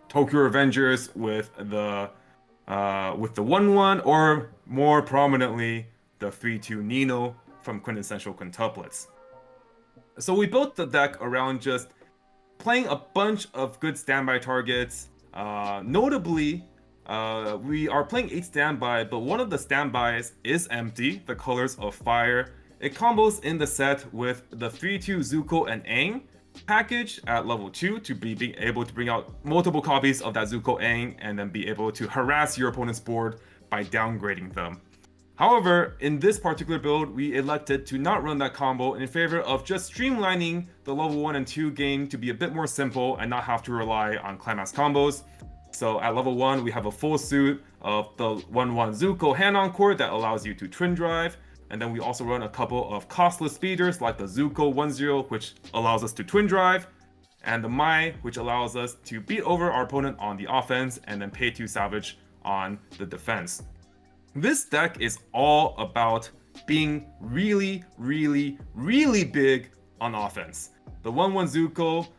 Tokyo Revengers with the with the 1/1, or more prominently, the 3/2 Nino from Quintessential Quintuplets. So we built the deck around just playing a bunch of good standby targets. Notably, we are playing 8 standby, but one of the standbys is empty, the Colors of Fire. It combos in the set with the 3/2 Zuko and Aang package at level 2 to be able to bring out multiple copies of that Zuko Aang and then be able to harass your opponent's board by downgrading them. However, in this particular build, we elected to not run that combo in favor of just streamlining the level 1 and 2 game to be a bit more simple and not have to rely on climax combos. So at level 1, we have a full suit of the 1/1 Zuko hand-on court that allows you to twin drive. And then we also run a couple of costless speeders like the Zuko 1/0, which allows us to twin drive, and the Mai, which allows us to beat over our opponent on the offense and then pay 2 salvage on the defense. This deck is all about being really, really, really big on offense. The 1/1 Zuko,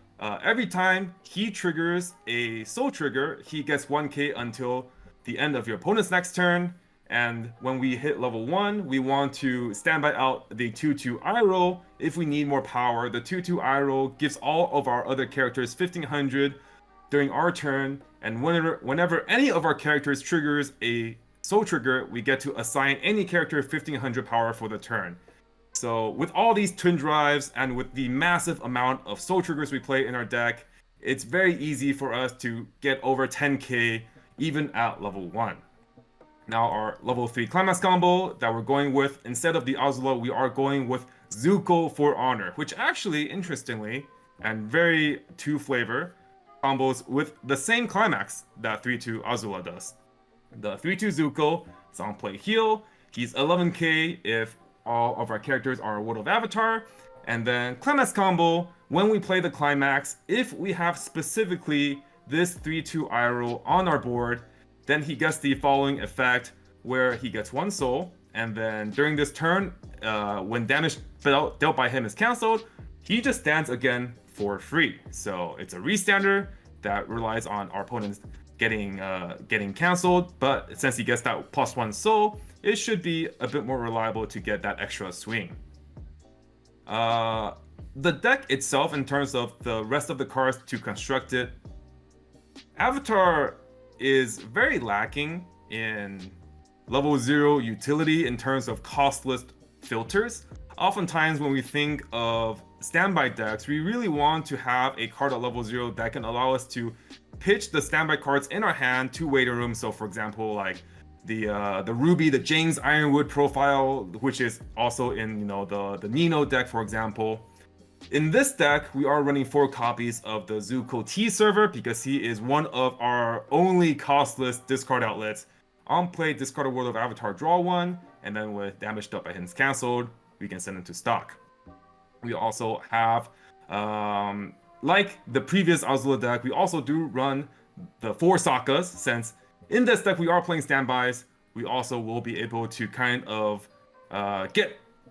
every time he triggers a soul trigger, he gets 1k until the end of your opponent's next turn. And when we hit level 1, we want to standby out the 2/2 eye roll if we need more power. The 2/2 eye roll gives all of our other characters 1500 during our turn, and whenever any of our characters triggers a soul trigger, we get to assign any character 1500 power for the turn. So with all these twin drives and with the massive amount of soul triggers we play in our deck, it's very easy for us to get over 10k even at level 1. Now our level 3 climax combo that we're going with, instead of the Azula, we are going with Zuko for Honor, which actually, interestingly, and very 2 flavor, combos with the same climax that 3/2 Azula does. The 3/2 Zuko is on play heal. He's 11k if all of our characters are World of Avatar. And then climax combo, when we play the climax, if we have specifically this 3/2 eye roll on our board, then he gets the following effect where he gets 1 soul, and then during this turn, when damage dealt by him is cancelled, he just stands again for free. So it's a restander that relies on our opponents getting cancelled, but since he gets that +1 soul, it should be a bit more reliable to get that extra swing. The deck itself, in terms of the rest of the cards to construct it, Avatar is very lacking in level 0 utility in terms of costless filters. Oftentimes when we think of standby decks, we really want to have a card at level 0 that can allow us to pitch the standby cards in our hand to waiting room. So for example, like the Ruby, the James Ironwood profile, which is also in the Nino deck, for example. In this deck, we are running 4 copies of the Zuko T server because he is one of our only costless discard outlets. On play, discard a World of Avatar, draw 1, and then with damage dealt by him cancelled, we can send him to stock. We also have, like the previous Azula deck, we also do run the 4 Sokkas, since in this deck we are playing standbys. We also will be able to kind of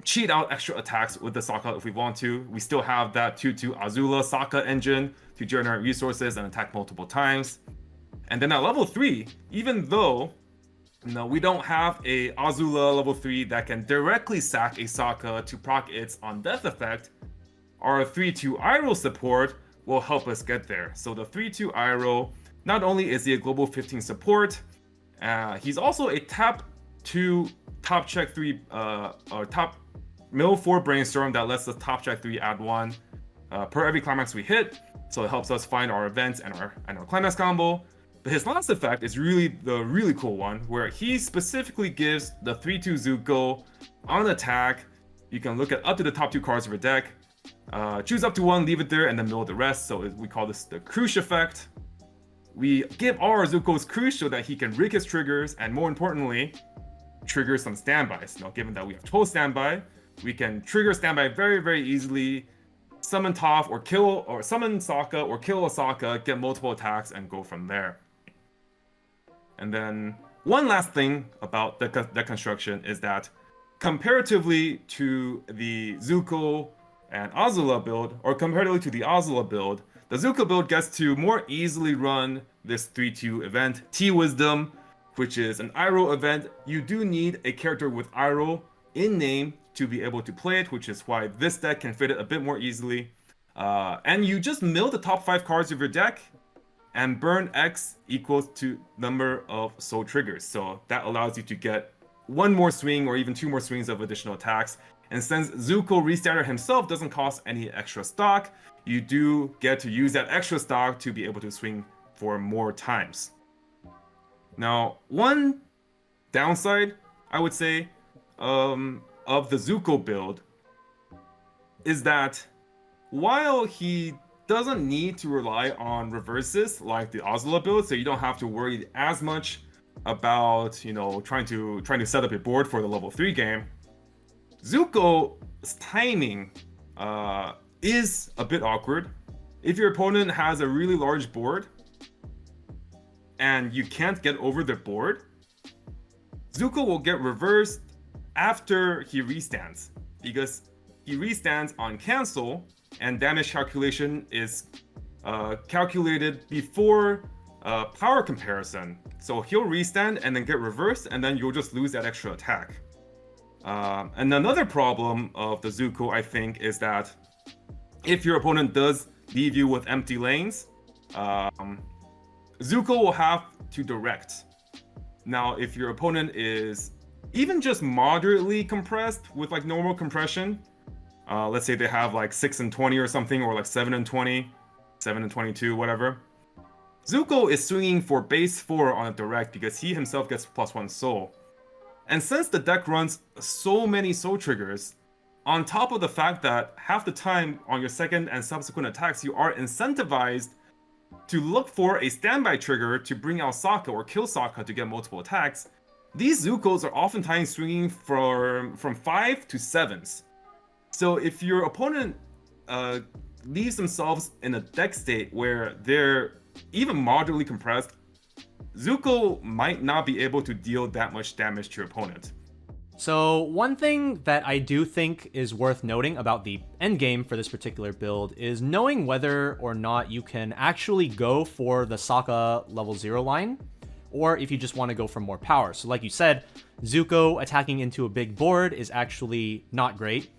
cheat out extra attacks with the Sokka if we want to. We still have that 2/2 Azula Sokka engine to generate resources and attack multiple times. And then at level 3, even though we don't have a Azula level 3 that can directly sack a Sokka to proc its on death effect, our 3/2 Iroh support will help us get there. So the 3/2 Iroh, not only is he a global 15 support, he's also a tap 2 top check 3 or top mill 4 brainstorm that lets us top check 3 add 1 per every climax we hit. So it helps us find our events and our climax combo. But his last effect is really the really cool one, where he specifically gives the 3/2 Zuko on attack. You can look at up to the top 2 cards of your deck, choose up to 1, leave it there, and then mill the rest. So we call this the Crush effect. We give all our Zuko's Crush so that he can rig his triggers, and more importantly, trigger some standbys. Now, given that we have 12 standby, we can trigger standby very, very easily, summon Toph or summon Sokka or kill a Sokka, get multiple attacks, and go from there. And then one last thing about the construction is that comparatively to the Zuko and Azula build, or comparatively to the Azula build, the Zuko build gets to more easily run this 3/2 event, T-Wisdom. which is an Iroh event, you do need a character with Iroh in name to be able to play it, which is why this deck can fit it a bit more easily. And you just mill the top 5 cards of your deck, and burn X equals to number of soul triggers. So that allows you to get 1 more swing or even 2 more swings of additional attacks. And since Zuko Restander himself doesn't cost any extra stock, you do get to use that extra stock to be able to swing for more times. Now, one downside, I would say, of the Zuko build is that while he doesn't need to rely on reverses like the Azula build, so you don't have to worry as much about, you know, trying to set up your board for the level 3 game. Zuko's timing is a bit awkward. If your opponent has a really large board and you can't get over the board, Zuko will get reversed after he restands, because he restands on cancel and damage calculation is calculated before power comparison. So he'll restand and then get reversed, and then you'll just lose that extra attack. And another problem of the Zuko, I think, is that if your opponent does leave you with empty lanes, Zuko will have to direct. Now, if your opponent is even just moderately compressed with like normal compression, let's say they have like 6 and 20 or something, or like 7 and 20, 7 and 22, whatever. Zuko is swinging for base 4 on a direct because he himself gets +1 soul. And since the deck runs so many soul triggers, on top of the fact that half the time on your second and subsequent attacks, you are incentivized to look for a standby trigger to bring out Sokka or kill Sokka to get multiple attacks, these Zukos are oftentimes swinging from 5 to 7s. So if your opponent leaves themselves in a deck state where they're even moderately compressed, Zuko might not be able to deal that much damage to your opponent. So one thing that I do think is worth noting about the endgame for this particular build is knowing whether or not you can actually go for the Sokka level 0 line, or if you just want to go for more power. So like you said, Zuko attacking into a big board is actually not great.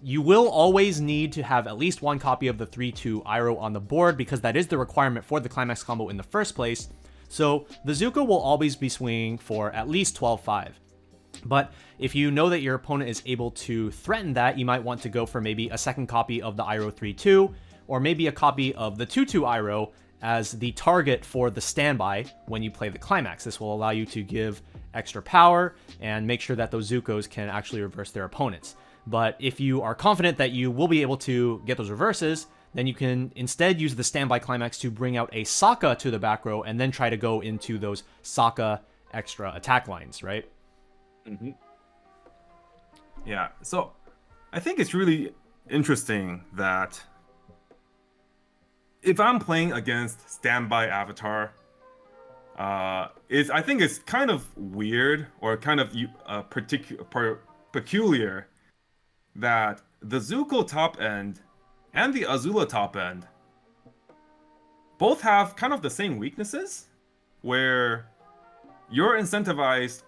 You will always need to have at least 1 copy of the 3/2 Iroh on the board, because that is the requirement for the climax combo in the first place. So the Zuko will always be swinging for at least 12/5. But if you know that your opponent is able to threaten that, you might want to go for maybe a second copy of the Iroh 3/2, or maybe a copy of the 2/2 Iroh as the target for the standby when you play the climax. This will allow you to give extra power and make sure that those Zukos can actually reverse their opponents. But if you are confident that you will be able to get those reverses, then you can instead use the standby climax to bring out a Sokka to the back row and then try to go into those Sokka extra attack lines, right? Mm-hmm. Yeah, so I think it's really interesting that if I'm playing against standby Avatar, I think it's kind of weird or kind of peculiar that the Zuko top end and the Azula top end both have kind of the same weaknesses, where you're incentivized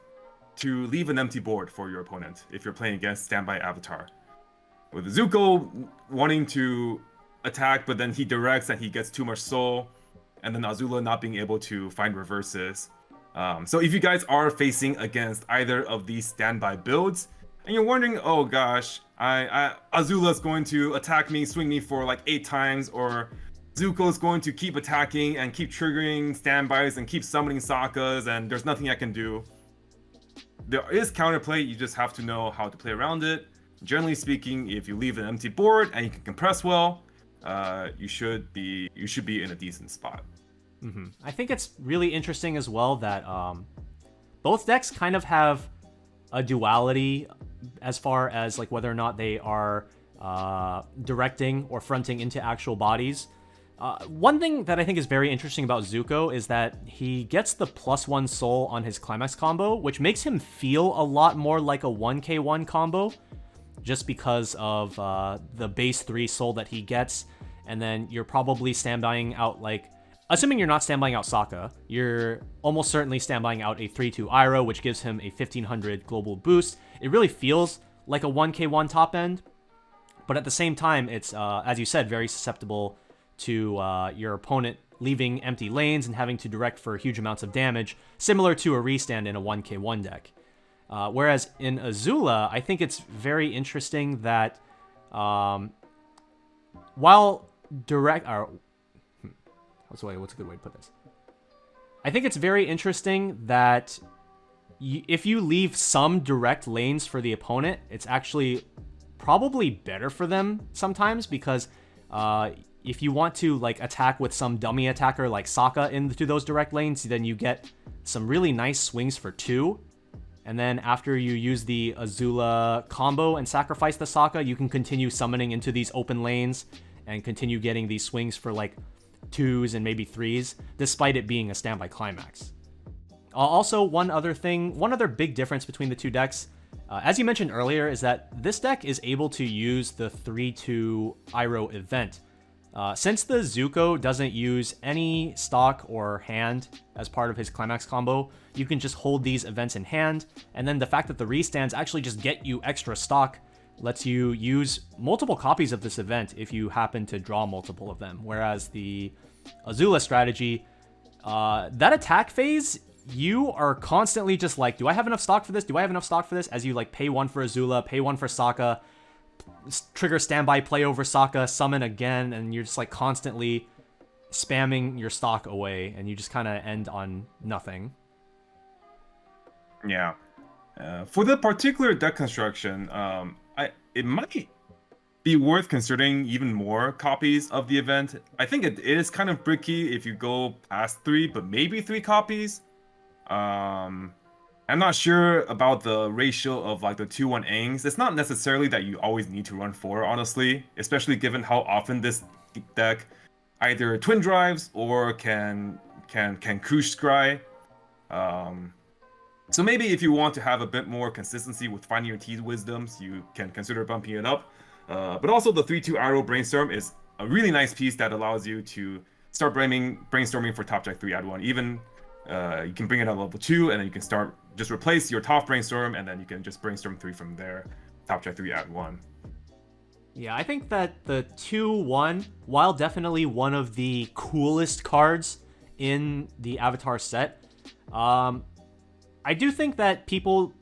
to leave an empty board for your opponent if you're playing against standby Avatar. With Zuko wanting to attack, but then he directs and he gets too much soul, and then Azula not being able to find reverses. So if you guys are facing against either of these standby builds, and you're wondering, oh gosh, Azula's going to attack me, swing me for like 8 times, or Zuko's going to keep attacking and keep triggering standbys and keep summoning Sokkas, and there's nothing I can do. There is counterplay, you just have to know how to play around it. Generally speaking, if you leave an empty board and you can compress well, you should be in a decent spot. Mm-hmm. I think it's really interesting as well that both decks kind of have a duality as far as like whether or not they are directing or fronting into actual bodies. One thing that I think is very interesting about Zuko is that he gets the +1 soul on his climax combo, which makes him feel a lot more like a 1k1 combo, just because of the base 3 soul that he gets, and then you're probably standbying out like assuming you're not standbying out Sokka, you're almost certainly standbying out a 3-2 Iroh, which gives him a 1500 global boost. It really feels like a 1k1 top end, but at the same time, it's, as you said, very susceptible to your opponent leaving empty lanes and having to direct for huge amounts of damage, similar to a restand in a 1k1 deck. Whereas in Azula, I think it's very interesting that while direct... what's a good way to put this? I think it's very interesting that if you leave some direct lanes for the opponent, it's actually probably better for them sometimes, because if you want to like attack with some dummy attacker like Sokka into those direct lanes, then you get some really nice swings for 2. And then after you use the Azula combo and sacrifice the Sokka, you can continue summoning into these open lanes and continue getting these swings for like 2s and maybe 3s, despite it being a standby climax. Also, one other big difference between the two decks, as you mentioned earlier, is that this deck is able to use the 3-2 Iroh event. Since the Zuko doesn't use any stock or hand as part of his climax combo, you can just hold these events in hand, and then the fact that the restands actually just get you extra stock lets you use multiple copies of this event if you happen to draw multiple of them. Whereas the Azula strategy, that attack phase, you are constantly just like, do I have enough stock for this? Do I have enough stock for this? As you like pay 1 for Azula, pay 1 for Sokka, trigger standby play over Sokka, summon again, and you're just like constantly spamming your stock away, and you just kind of end on nothing. Yeah. For the particular deck construction, it might be worth considering even more copies of the event. I think it is kind of bricky if you go past 3, but maybe 3 copies. I'm not sure about the ratio of like the 2-1 Aangs. It's not necessarily that you always need to run 4, honestly, especially given how often this deck either twin drives or can cruise scry. So maybe if you want to have a bit more consistency with finding your T-wisdoms, you can consider bumping it up. But also the 3-2 Iroh Brainstorm is a really nice piece that allows you to start brainstorming for Top Deck 3 add 1. Even you can bring it at level 2, and then you can start just replace your Toph Brainstorm, and then you can just Brainstorm 3 from there. Top Deck 3 add 1. Yeah, I think that the 2-1, while definitely one of the coolest cards in the Avatar set, I do think that people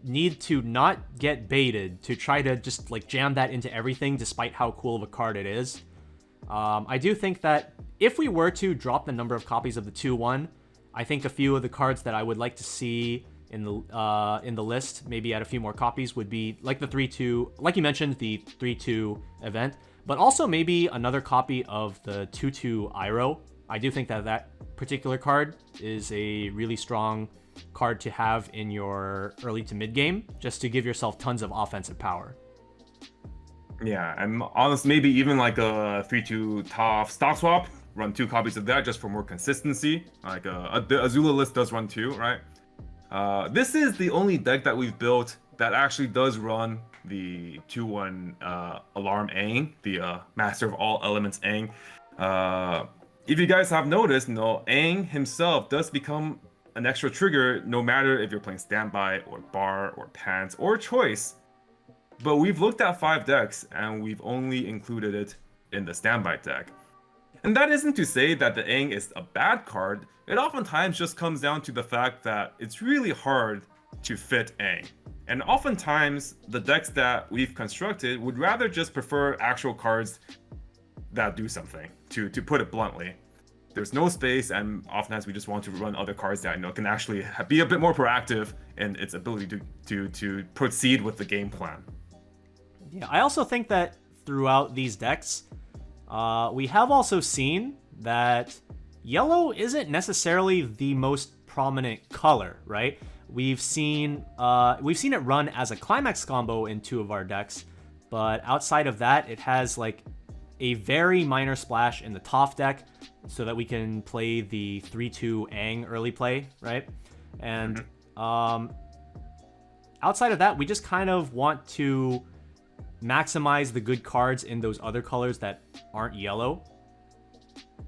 need to not get baited to try to just like jam that into everything, despite how cool of a card it is. I do think that if we were to drop the number of copies of the 2-1, I think a few of the cards that I would like to see in the list, maybe add a few more copies, would be like the 3-2, like you mentioned, the 3-2 event, but also maybe another copy of the 2-2 Iroh. I do think that that particular card is a really strong card to have in your early to mid game, just to give yourself tons of offensive power. Yeah, and honestly, maybe even like a 3-2 Toph stock swap, run 2 copies of that just for more consistency. Like the Azula list does run 2, right? This is the only deck that we've built that actually does run the 2-1 Alarm Aang, the Master of All Elements Aang. If you guys have noticed, Aang himself does become an extra trigger no matter if you're playing Standby or Bar or Pants or Choice. But we've looked at 5 decks and we've only included it in the Standby deck. And that isn't to say that the Aang is a bad card. It oftentimes just comes down to the fact that it's really hard to fit Aang. And oftentimes, the decks that we've constructed would rather just prefer actual cards that do something, to put it bluntly. There's no space, and oftentimes we just want to run other cards that can actually be a bit more proactive in its ability to proceed with the game plan. Yeah, I also think that throughout these decks, we have also seen that yellow isn't necessarily the most prominent color, right? We've seen it run as a climax combo in 2 of our decks, but outside of that, it has like a very minor splash in the Toph deck, so that we can play the 3-2 Aang early play, right? And outside of that, we just kind of want to maximize the good cards in those other colors that aren't yellow.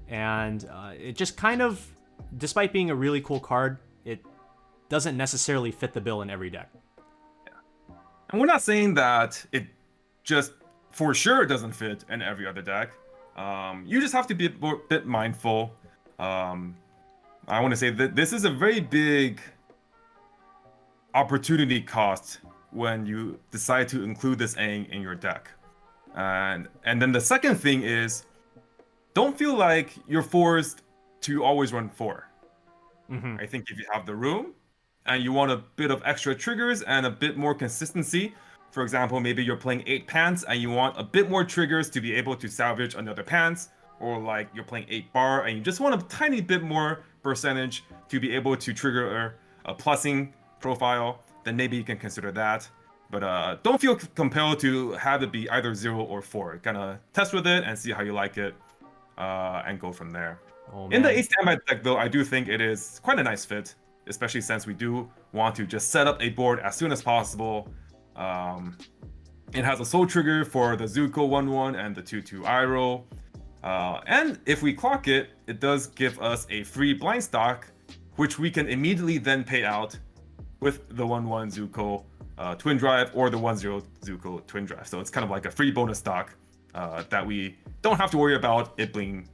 And it just kind of, despite being a really cool card, it doesn't necessarily fit the bill in every deck. Yeah. And we're not saying that it just for sure doesn't fit in every other deck. You just have to be a bit mindful. I want to say that this is a very big opportunity cost when you decide to include this Aang in your deck. And then the second thing is, don't feel like you're forced to always run 4. I think if you have the room and you want a bit of extra triggers and a bit more consistency, for example, maybe you're playing 8 pants and you want a bit more triggers to be able to salvage another pants, or like you're playing 8 bar and you just want a tiny bit more percentage to be able to trigger a plussing profile, then maybe you can consider that. But don't feel compelled to have it be either 0 or 4. Kind of test with it and see how you like it, and go from there. In the Ace Standby deck, though, I do think it is quite a nice fit, especially since we do want to just set up a board as soon as possible. It has a soul trigger for the Zuko 1/1 and the 2/2 Iroh. And if we clock it, it does give us a free blind stock, which we can immediately then pay out with the 1/1 Zuko Twin Drive or the 1/0 Zuko Twin Drive. So it's kind of like a free bonus stock that we don't have to worry about it being,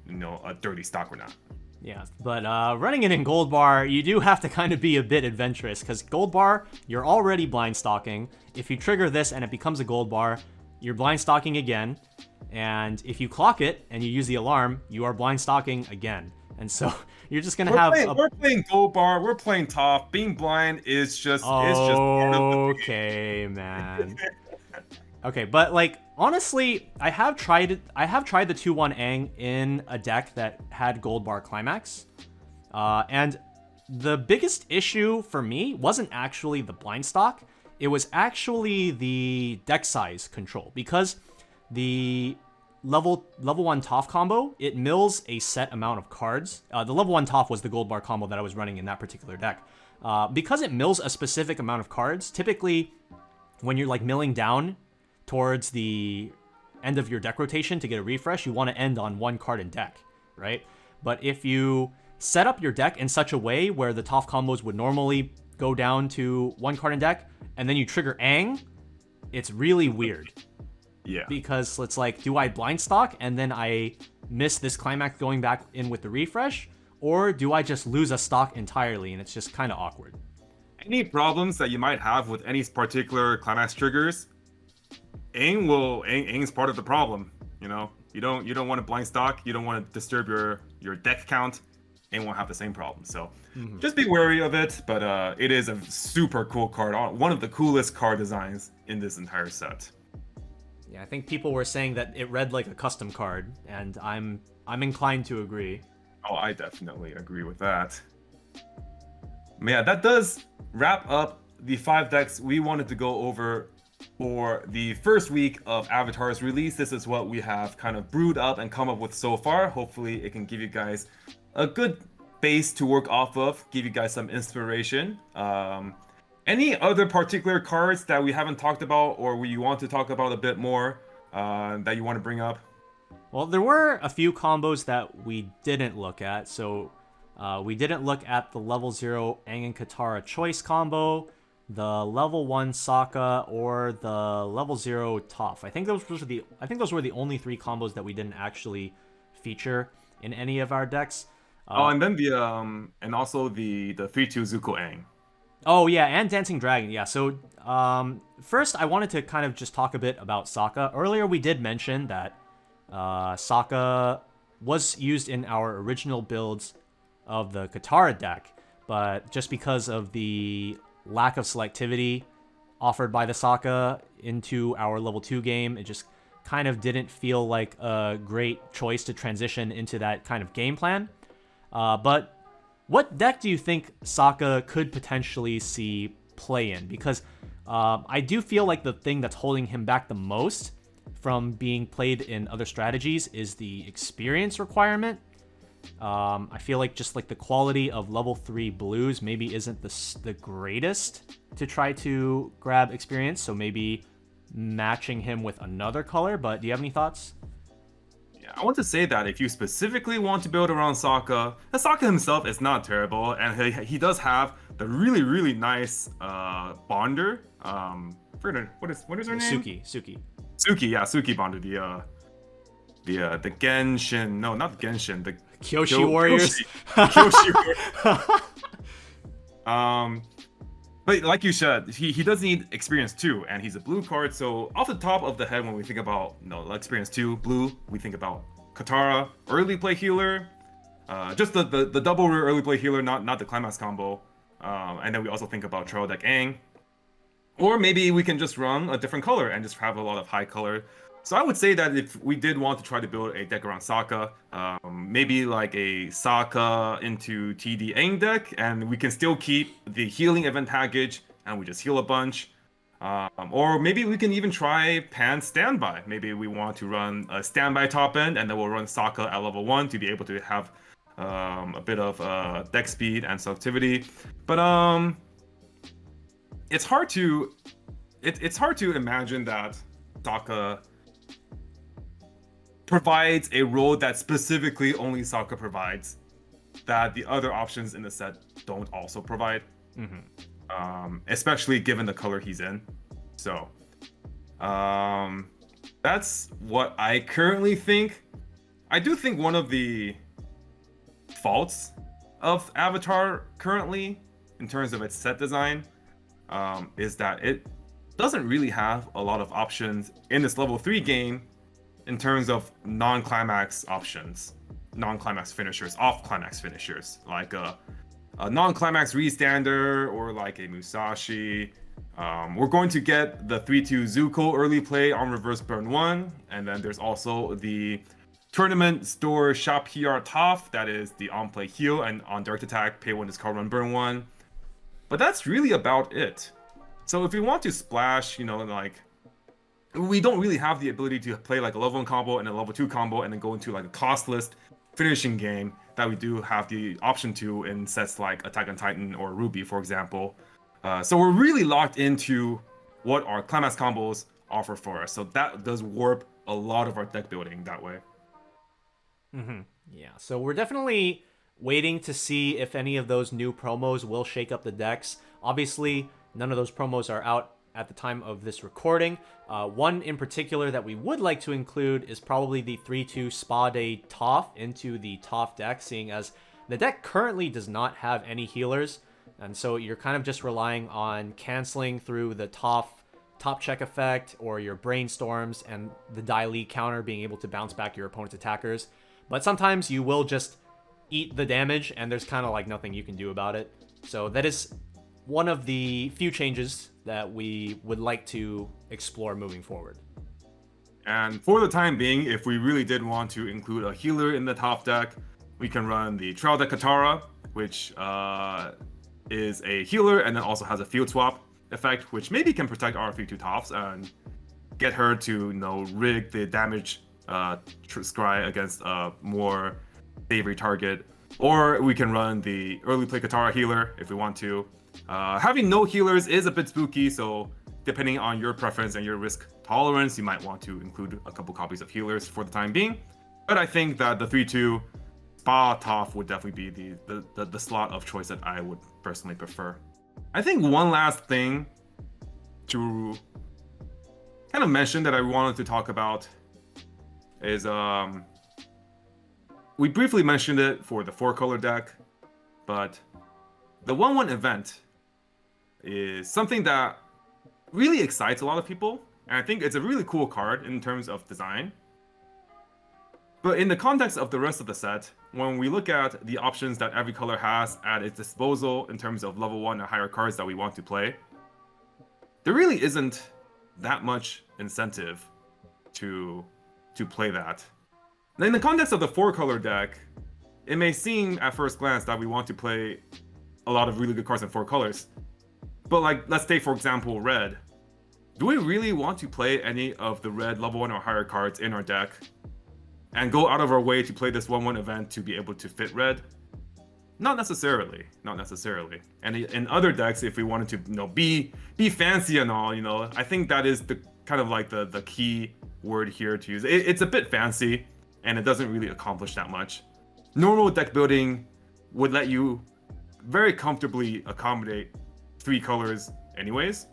a dirty stock or not. Yeah, but running it in Goldbar, you do have to kind of be a bit adventurous, because Goldbar, you're already blind stocking. If you trigger this and it becomes a Goldbar, you're blind stocking again. And if you clock it and you use the alarm, you are blind stocking again. And so you're just gonna We're playing Goldbar, we're playing Toph. Being blind is just okay, man. Okay, but like honestly, I have tried the 2/1 Aang in a deck that had Goldbar Climax, and the biggest issue for me wasn't actually the blind stock. It was actually the deck size control, because the level 1 Toph combo, it mills a set amount of cards. The level 1 Toph was the Goldbar combo that I was running in that particular deck. Because it mills a specific amount of cards, typically when you're like milling down towards the end of your deck rotation to get a refresh, you want to end on 1 card in deck, right? But if you set up your deck in such a way where the Toph combos would normally go down to 1 card in deck, and then you trigger Aang, it's really weird. Yeah. Because it's like, do I blind stock and then I miss this climax going back in with the refresh? Or do I just lose a stock entirely and it's just kind of awkward? Any problems that you might have with any particular climax triggers, Aang's part of the problem. You don't want to blind stock, you don't want to disturb your deck count. Aang won't have the same problem. So just be wary of it, but it is a super cool card. One of the coolest card designs in this entire set. Yeah, I think people were saying that it read like a custom card, and I'm inclined to agree. Oh, I definitely agree with that. Yeah, that does wrap up the 5 decks we wanted to go over for the first week of Avatar's release. This is what we have kind of brewed up and come up with so far. Hopefully it can give you guys a good base to work off of, give you guys some inspiration. Any other particular cards that we haven't talked about or you want to talk about a bit more that you want to bring up? Well, there were a few combos that we didn't look at. So we didn't look at the level 0 Aang and Katara choice combo, the level 1 Sokka, or the level 0 Toph. I think those were the only 3 combos that we didn't actually feature in any of our decks. And then and also the 3/2 Zuko Aang. Oh yeah, and Dancing Dragon. Yeah. So first, I wanted to kind of just talk a bit about Sokka. Earlier, we did mention that Sokka was used in our original builds of the Katara deck, but just because of the lack of selectivity offered by the Sokka into our level 2 game, it just kind of didn't feel like a great choice to transition into that kind of game plan. But what deck do you think Sokka could potentially see play in? Because I do feel like the thing that's holding him back the most from being played in other strategies is the experience requirement. I feel like just like the quality of level 3 blues maybe isn't the greatest to try to grab experience, so maybe matching him with another color. But do you have any thoughts? I want to say that if you specifically want to build around Sokka, the Sokka himself is not terrible, and he does have the really nice Bonder. What is her name? Suki. Suki Bonder. The Genshin. No, not the Genshin. The Kyoshi Warriors. Kyoshi Warriors. But like you said, he does need experience 2, and he's a blue card. So off the top of the head, when we think about experience 2 blue, we think about Katara, early play healer, just the double rear early play healer, not the climax combo. And then we also think about trail deck Aang, or maybe we can just run a different color and just have a lot of high color. So I would say that if we did want to try to build a deck around Sokka, maybe like a Sokka into TD Aang deck, and we can still keep the healing event package, and we just heal a bunch. Or maybe we can even try Pan Standby. Maybe we want to run a Standby top end, and then we'll run Sokka at level 1 to be able to have a bit of deck speed and selectivity. But it's hard to imagine that Sokka provides a role that specifically only Sokka provides, that the other options in the set don't also provide. Especially given the color he's in. So that's what I currently think. I do think one of the faults of Avatar currently, in terms of its set design, is that it doesn't really have a lot of options in this level 3 game in terms of non-climax options, non-climax finishers, off-climax finishers, like a non-climax restander or like a Musashi. We're going to get the 3-2 Zuko early play on reverse burn 1, and then there's also the tournament store shop PR Toph, that is the on-play heal, and on direct attack, pay 1 discard 1 burn 1. But that's really about it. So if we want to splash, we don't really have the ability to play like a level 1 combo and a level 2 combo and then go into like a costless finishing game that we do have the option to in sets like Attack on Titan or Ruby, for example. So we're really locked into what our climax combos offer for us. So that does warp a lot of our deck building that way. Yeah, so we're definitely waiting to see if any of those new promos will shake up the decks. Obviously, none of those promos are out at the time of this recording. One in particular that we would like to include is probably the 3-2 Spa Day Toph into the Toph deck, seeing as the deck currently does not have any healers, and so you're kind of just relying on canceling through the Toph top check effect or your brainstorms and the Dai Li counter being able to bounce back your opponent's attackers. But sometimes you will just eat the damage and there's kind of like nothing you can do about it. So that is one of the few changes that we would like to explore moving forward. And for the time being, if we really did want to include a healer in the top deck, we can run the Trial Deck Katara, which is a healer and then also has a field swap effect, which maybe can protect our 3-2 Tophs and get her to rig the damage scry against a more savory target. Or we can run the early play Katara healer if we want to. Having no healers is a bit spooky, so depending on your preference and your risk tolerance, you might want to include a couple copies of healers for the time being. But I think that the 3-2 Spa Toph would definitely be the slot of choice that I would personally prefer. I think one last thing to kind of mention that I wanted to talk about is we briefly mentioned it for the 4-color deck, but the 1-1 event is something that really excites a lot of people, and I think it's a really cool card in terms of design. But in the context of the rest of the set, when we look at the options that every color has at its disposal in terms of level 1 and higher cards that we want to play, there really isn't that much incentive to play that. Now, in the context of the 4-color deck, it may seem at first glance that we want to play a lot of really good cards in 4 colors. But let's take for example red. Do we really want to play any of the red level 1 or higher cards in our deck and go out of our way to play this 1-1 event to be able to fit red? Not necessarily. And in other decks, if we wanted to be fancy and all, I think that is the kind of like the key word here to use. It's a bit fancy, and it doesn't really accomplish that much. Normal deck building would let you very comfortably accommodate 3 colors anyways.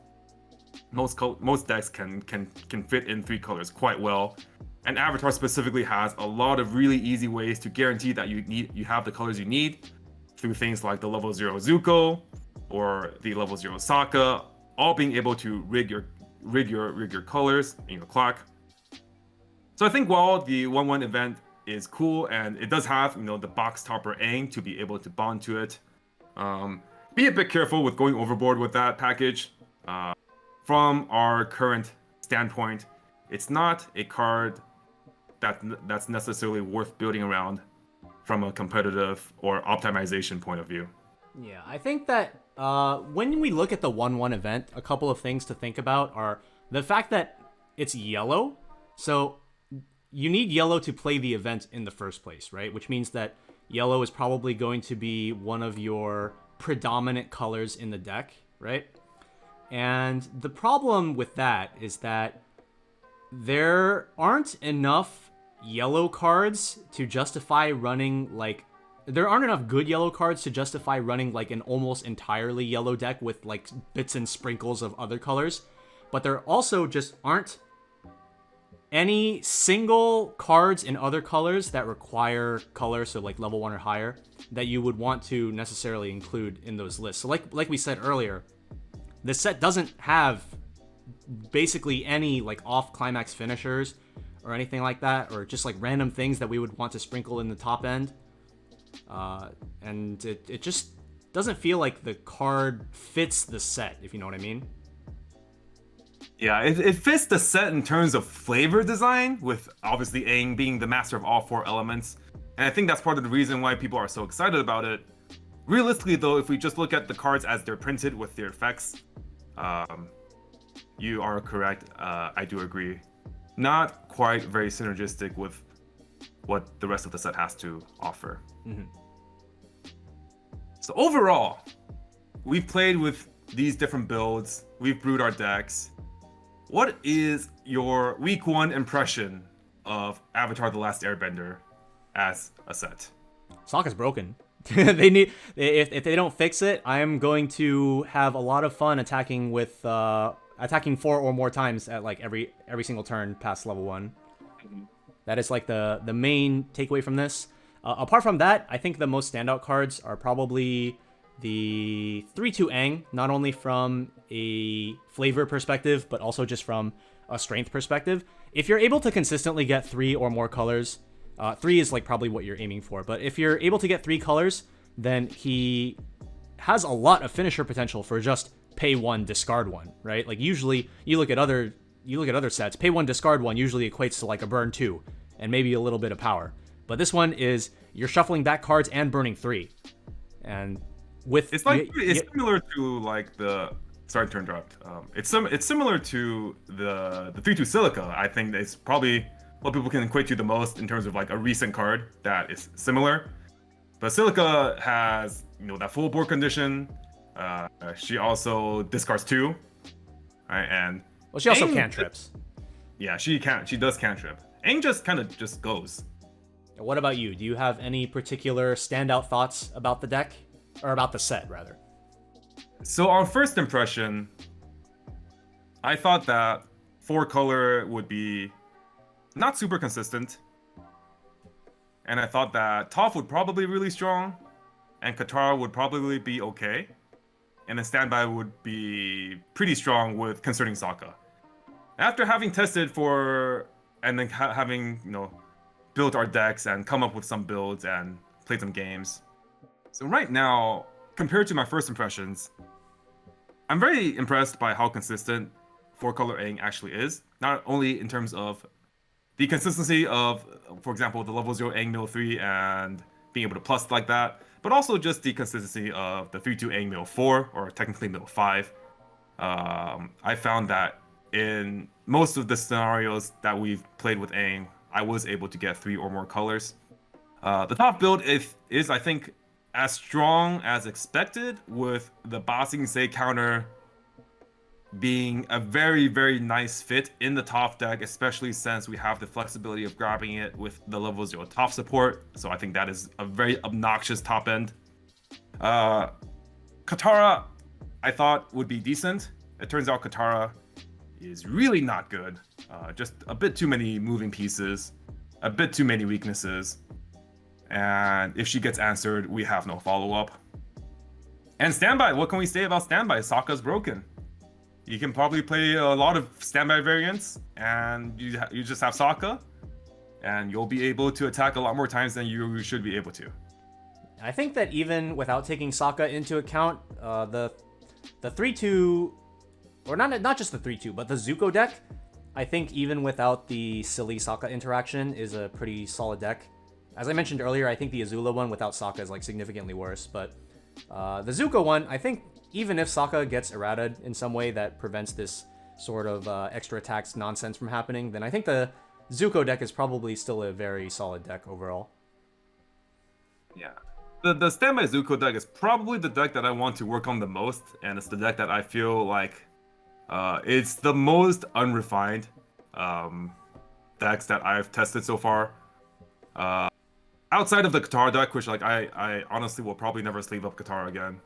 Most decks can fit in 3 colors quite well. And Avatar specifically has a lot of really easy ways to guarantee that you have the colors you need through things like the level 0 Zuko or the level 0 Sokka, all being able to rig your colors in your clock. So I think while the 1/1 event is cool and it does have, the box topper Aang to be able to bond to it, be a bit careful with going overboard with that package. From our current standpoint, it's not a card that's necessarily worth building around from a competitive or optimization point of view. Yeah, I think that when we look at the 1/1 event, a couple of things to think about are the fact that it's yellow. So you need yellow to play the event in the first place, right? Which means that yellow is probably going to be one of your predominant colors in the deck, right? And the problem with that is that there aren't enough yellow cards to justify running there aren't enough good yellow cards to justify running an almost entirely yellow deck with bits and sprinkles of other colors. But there also just aren't any single cards in other colors that require color, so level 1 or higher, that you would want to necessarily include in those lists. So like we said earlier, this set doesn't have basically any off climax finishers or anything like that, or just random things that we would want to sprinkle in the top end. And it just doesn't feel like the card fits the set, if you know what I mean. Yeah, it fits the set in terms of flavor design, with obviously Aang being the master of all 4 elements. And I think that's part of the reason why people are so excited about it. Realistically, though, if we just look at the cards as they're printed with their effects, you are correct. I do agree. Not quite very synergistic with what the rest of the set has to offer. Mm-hmm. So overall, we've played with these different builds. We've brewed our decks. What is your week 1 impression of Avatar: The Last Airbender as a set? Sokka's broken. If they don't fix it, I am going to have a lot of fun attacking 4 or more times at every single turn past level 1. Mm-hmm. That is the main takeaway from this. Apart from that, I think the most standout cards are probably the 3/2 Aang, not only from a flavor perspective, but also just from a strength perspective. If you're able to consistently get 3 or more colors, 3 is probably what you're aiming for, but if you're able to get 3 colors, then he has a lot of finisher potential for just pay 1, discard 1, right? Usually you look at other sets, pay 1, discard 1 usually equates to a burn 2 and maybe a little bit of power. But this one is you're shuffling back cards and burning 3. And with it's similar to the sorry to interrupt. It's similar to the 3/2 Silica. I think it's probably what people can equate to the most in terms of a recent card that is similar. But Silica has that full board condition. She also discards 2, right? And she also Aang, cantrips. Yeah, she does cantrip. Aang just kind of just goes. What about you? Do you have any particular standout thoughts about the deck? Or about the set, rather? So on first impression, I thought that 4 color would be not super consistent. And I thought that Toph would probably be really strong, and Katara would probably be okay. And then standby would be pretty strong with Concerning Sokka. After having tested and then having, built our decks and come up with some builds and played some games. So right now, compared to my first impressions, I'm very impressed by how consistent 4-color Aang actually is. Not only in terms of the consistency of, for example, the level 0 Aang Mill 3 and being able to plus like that, but also just the consistency of the 3/2 Aang Mill 4, or technically Mill 5. I found that in most of the scenarios that we've played with Aang, I was able to get 3 or more colors. The top build is I think, as strong as expected, with the Ba Sing Se counter being a very, very nice fit in the Toph deck, especially since we have the flexibility of grabbing it with the level 0 Toph support. So I think that is a very obnoxious top end. Katara, I thought would be decent. It turns out Katara is really not good. Just a bit too many moving pieces, a bit too many weaknesses. And if she gets answered, we have no follow-up. And standby, what can we say about standby? Sokka's broken. You can probably play a lot of standby variants, and you just have Sokka, and you'll be able to attack a lot more times than you should be able to. I think that even without taking Sokka into account, the 3-2, or not just the 3-2, but the Zuko deck, I think even without the silly Sokka interaction is a pretty solid deck. As I mentioned earlier, I think the Azula one without Sokka is like significantly worse, but the Zuko one, I think even if Sokka gets errated in some way that prevents this sort of extra attacks nonsense from happening, then I think the Zuko deck is probably still a very solid deck overall. Yeah. The standby Zuko deck is probably the deck that I want to work on the most, and it's the deck that I feel like it's the most unrefined decks that I've tested so far. Outside of the Katara deck, which like I honestly will probably never sleeve up Katara again.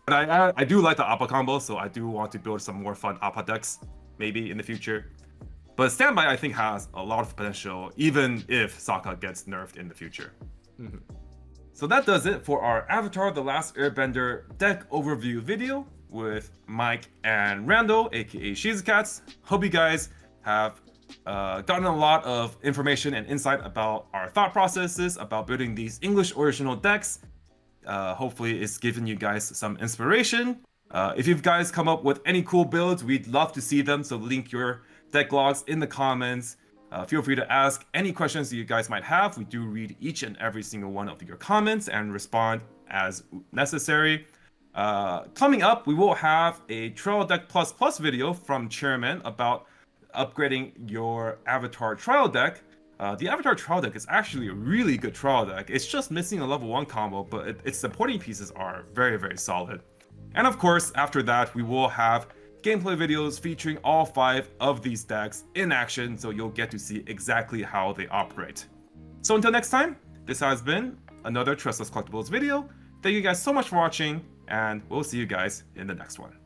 But I do like the Appa combo, so I do want to build some more fun Appa decks maybe in the future. But standby I think has a lot of potential, even if Sokka gets nerfed in the future. Mm-hmm. So that does it for our Avatar: The Last Airbender deck overview video with Mike and Randall, aka Shizukats. Hope you guys have gotten a lot of information and insight about our thought processes about building these English original decks. Hopefully it's given you guys some inspiration. If you guys come up with any cool builds, we'd love to see them, so link your deck logs in the comments. Feel free to ask any questions that you guys might have. We do read each and every single one of your comments and respond as necessary. Coming up, we will have a Trial Deck Plus Plus video from Chairman about upgrading your Avatar Trial Deck. The Avatar Trial Deck is actually a really good Trial Deck. It's just missing a level 1 combo, but its supporting pieces are very, very solid. And of course, after that, we will have gameplay videos featuring all 5 of these decks in action, so you'll get to see exactly how they operate. So until next time, this has been another Tressa's Collectibles video. Thank you guys so much for watching, and we'll see you guys in the next one.